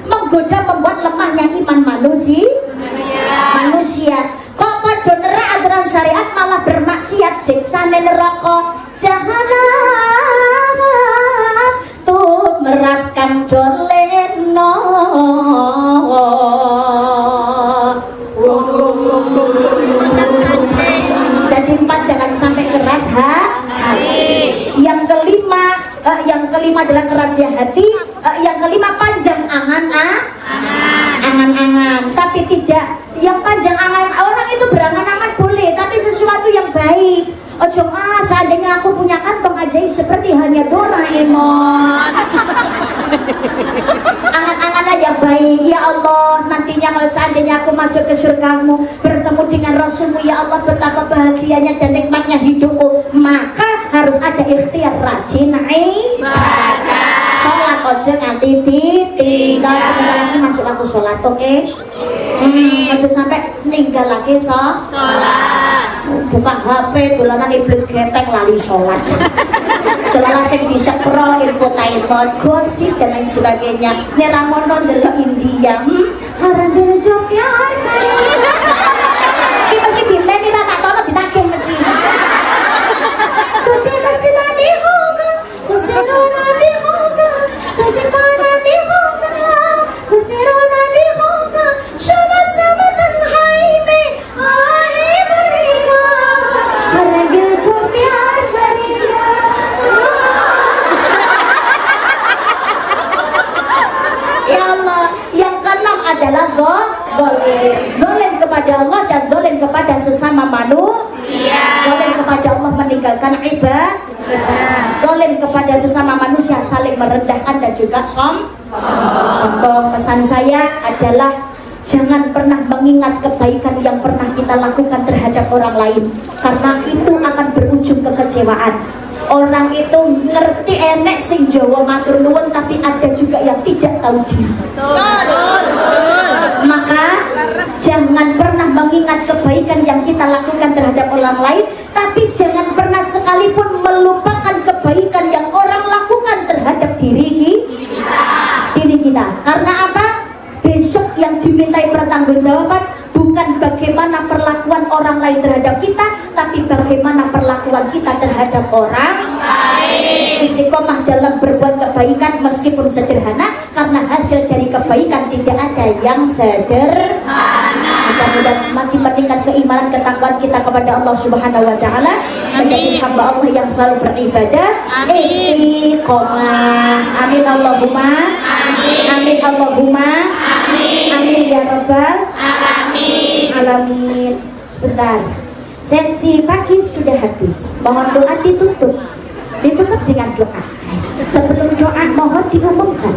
menggoda, membuat lemahnya iman manusia. Kok padha nerak aturan syariat malah bermaksiat, siksane neraka jahanam tumrapkan doleno. Jadi 4, jangan sampai keras hati. Yang kelima adalah kerasnya hati. Yang kelima panjang angan-angan, tapi tidak yang panjang angan. Orang itu berangan-angan boleh, tapi sesuatu yang baik. Ojo seandainya aku punya kantong ajaib seperti hanya Doraemon. Angan-angan yang baik. Ya Allah, nantinya kalau seandainya aku masuk ke surgamu, bertemu dengan Rasulmu, ya Allah, betapa bahagianya dan nikmatnya hidupku. Maka harus ada ikhtiar rajin ibadah, sholat ojo nganti ditinggal. Sebentar lagi masuk waktu sholat, oke? Ojo sampai ninggal lagi sholat. Buka HP, dolanan iblis gepeng lali sholat. Celana sing di-scroll infotainment, gosip dan lain sebagainya. Neramono delok India. Haram berjo pyar karo. Iki mesti diteni ra tak tono ditagih mesti. Tujuh kasih nabi hoga, kusiro nabi hoga, tujuh nabi hoga, kusiro nabi hoga, shaba sama tanhai mein aahe barega, haram berjo pyar karega. Ya Allah, yang keenam adalah zalim kepada Allah dan zalim kepada sesama manusia. Zalim kepada Allah meninggalkan ibadah. Zalim kepada sesama manusia saling merendahkan dan juga sombong. Pesan saya adalah jangan pernah mengingat kebaikan yang pernah kita lakukan terhadap orang lain, karena itu akan berujung kekecewaan. Orang itu ngerti enek sing Jawa matur nuwun, tapi ada juga yang tidak tahu diri. Maka jangan pernah mengingat kebaikan yang kita lakukan terhadap orang lain, tapi jangan pernah sekalipun melupakan kebaikan yang orang lakukan terhadap diri kita. Karena apa? Besok yang dimintai pertanggungjawaban bukan bagaimana perlakuan orang lain terhadap kita, tapi bagaimana perlakuan kita terhadap orang lain. Istiqomah dalam berbuat kebaikan meskipun sederhana, karena hasil dari kebaikan tidak ada yang sederhana. Mudah-mudahan semakin meningkat keimanan ketakwaan kita kepada Allah Subhanahu wa taala, menjadi hamba Allah yang selalu beribadah istiqomah. Amin Allahumma amin. Amin Allahumma amin. Amin ya rabbal alamin. Sebentar, sesi pagi sudah habis. Mohon doa ditutup dengan doa. Sebelum doa mohon diumumkan,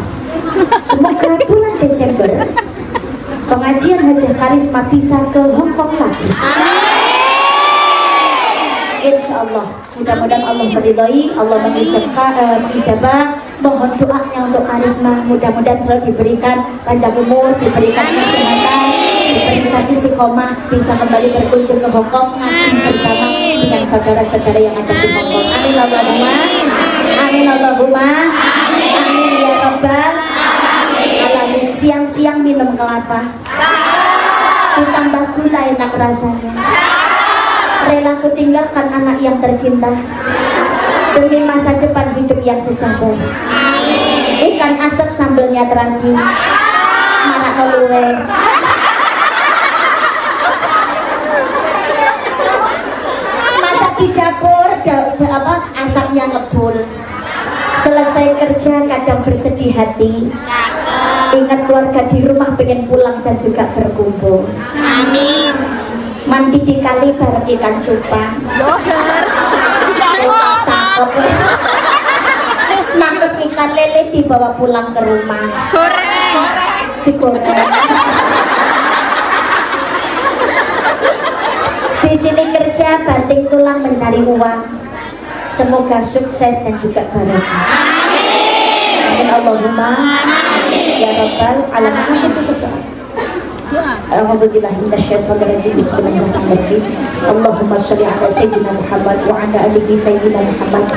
semoga bulan Desember pengajian Hajah Karisma bisa ke Hong Kong lagi. Insya Allah, mudah-mudahan Allah meridhai, Allah mengijabah. Mohon doanya untuk Karisma, mudah-mudahan selalu diberikan panjang umur, diberikan kesehatan, diberikan istiqomah, bisa kembali berkunjung ke Hong Kong ngaji bersama dengan saudara-saudara yang ada di Hong Kong. Amin Allahumma amin. Allahumma amin ya rabbal alamin. Siang-siang minum kelapa, ditambah gula enak rasanya. Rela kutinggalkan anak yang tercinta demi masa depan hidup yang sejahtera. Ikan asap sambelnya terasi, marak noluwe. Masak di dapur, asapnya ngebul. Selesai kerja kadang bersedih hati, ingat keluarga di rumah, pengen pulang dan juga berkumpul. Amin. Mandi di kali bareng ikan cupang. Cakep. Nangkep ikan lele dibawa pulang ke rumah. Digoreng. Di sini kerja banting tulang mencari uang. Semoga sukses dan juga barokah. Amin Allahumma amin ya rabbal alamin. A'udzubillahi minasyaitonirrajim. Bismillahirrahmanirrahim. Allahumma shalli ala sayyidina Muhammad wa ala alihi sayyidina Muhammad.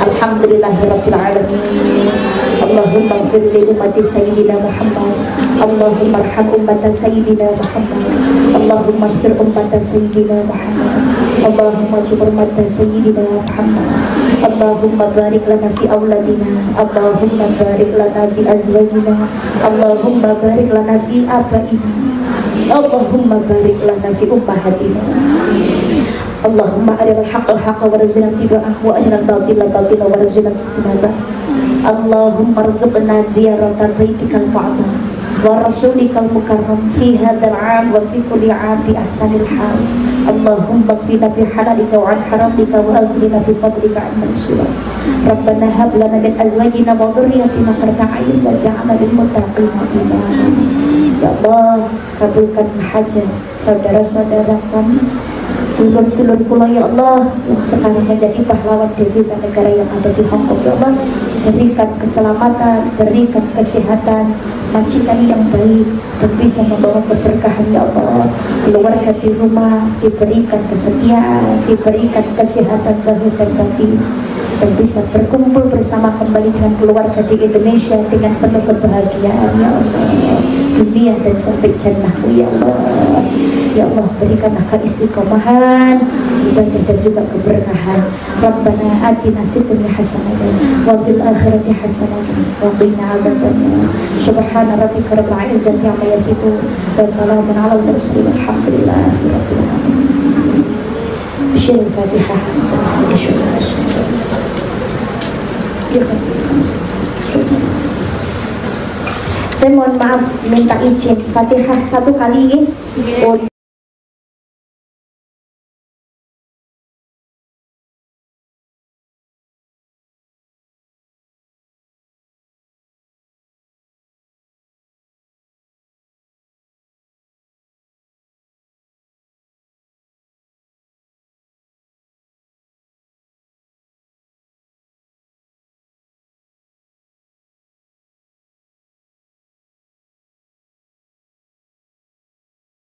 Alhamdulillahirabbil alamin. Allahumma ighfir li ummati sayyidina Muhammad. Allahumma arham ummata sayyidina Muhammad. Allahumma astur ummata sayyidina Muhammad. Allahumma jubur ummata sayyidina Muhammad. Allahumma barik lana fi auladina. Allahumma barik lana fi azwajina. Allahumma barik lana fi abaina. Allahumma barik lana fi ummahatina. Allahumma arinal haqqa haqqa warzuqna ittiba'ah wa arinal batila batila warzuqna ijtinabah. Allahumma arzuqna ziyarata baitikal mu'azzam wa rasulikal mukarram fi hadzal 'am wa fi kulli 'am bi ahsanil hal. Allahumma qina bi halalika wa an haramika wa aghnina bi fadlika 'amman siwak. Rabbana hab lana min azwajina wa dhurriyyatina qurrata a'yun waj'alna lil muttaqina imama. Ya Allah, kabulkan hajat saudara-saudara kami, dulur-dulur kula ya Allah yang sekarang menjadi pahlawan devisa negara yang ada di Hong Kong. Ya Allah, berikan keselamatan, berikan kesehatan, majikan yang baik dan bisa membawa keberkahan ya Allah. Keluarga di rumah diberikan kesetiaan, diberikan kesehatan zahir dan batin, dan bisa berkumpul bersama kembali dengan keluarga di Indonesia dengan penuh kebahagiaan ya Allah, dunia dan sampai jannah-Mu ya Allah. Ya Allah, berikanlah keistiqomahan, ibadah dan juga keberkahan. Rabbana atina fid dunya hasanatan wa fil akhirati hasanatan wa qina adzabannar. Subhana rabbika rabbil izzati amma yasifun wa salamun alal mursalin walhamdulillahi rabbil alamin. Syirul Fatihah. Saya mohon maaf, minta izin Fatihah satu kali.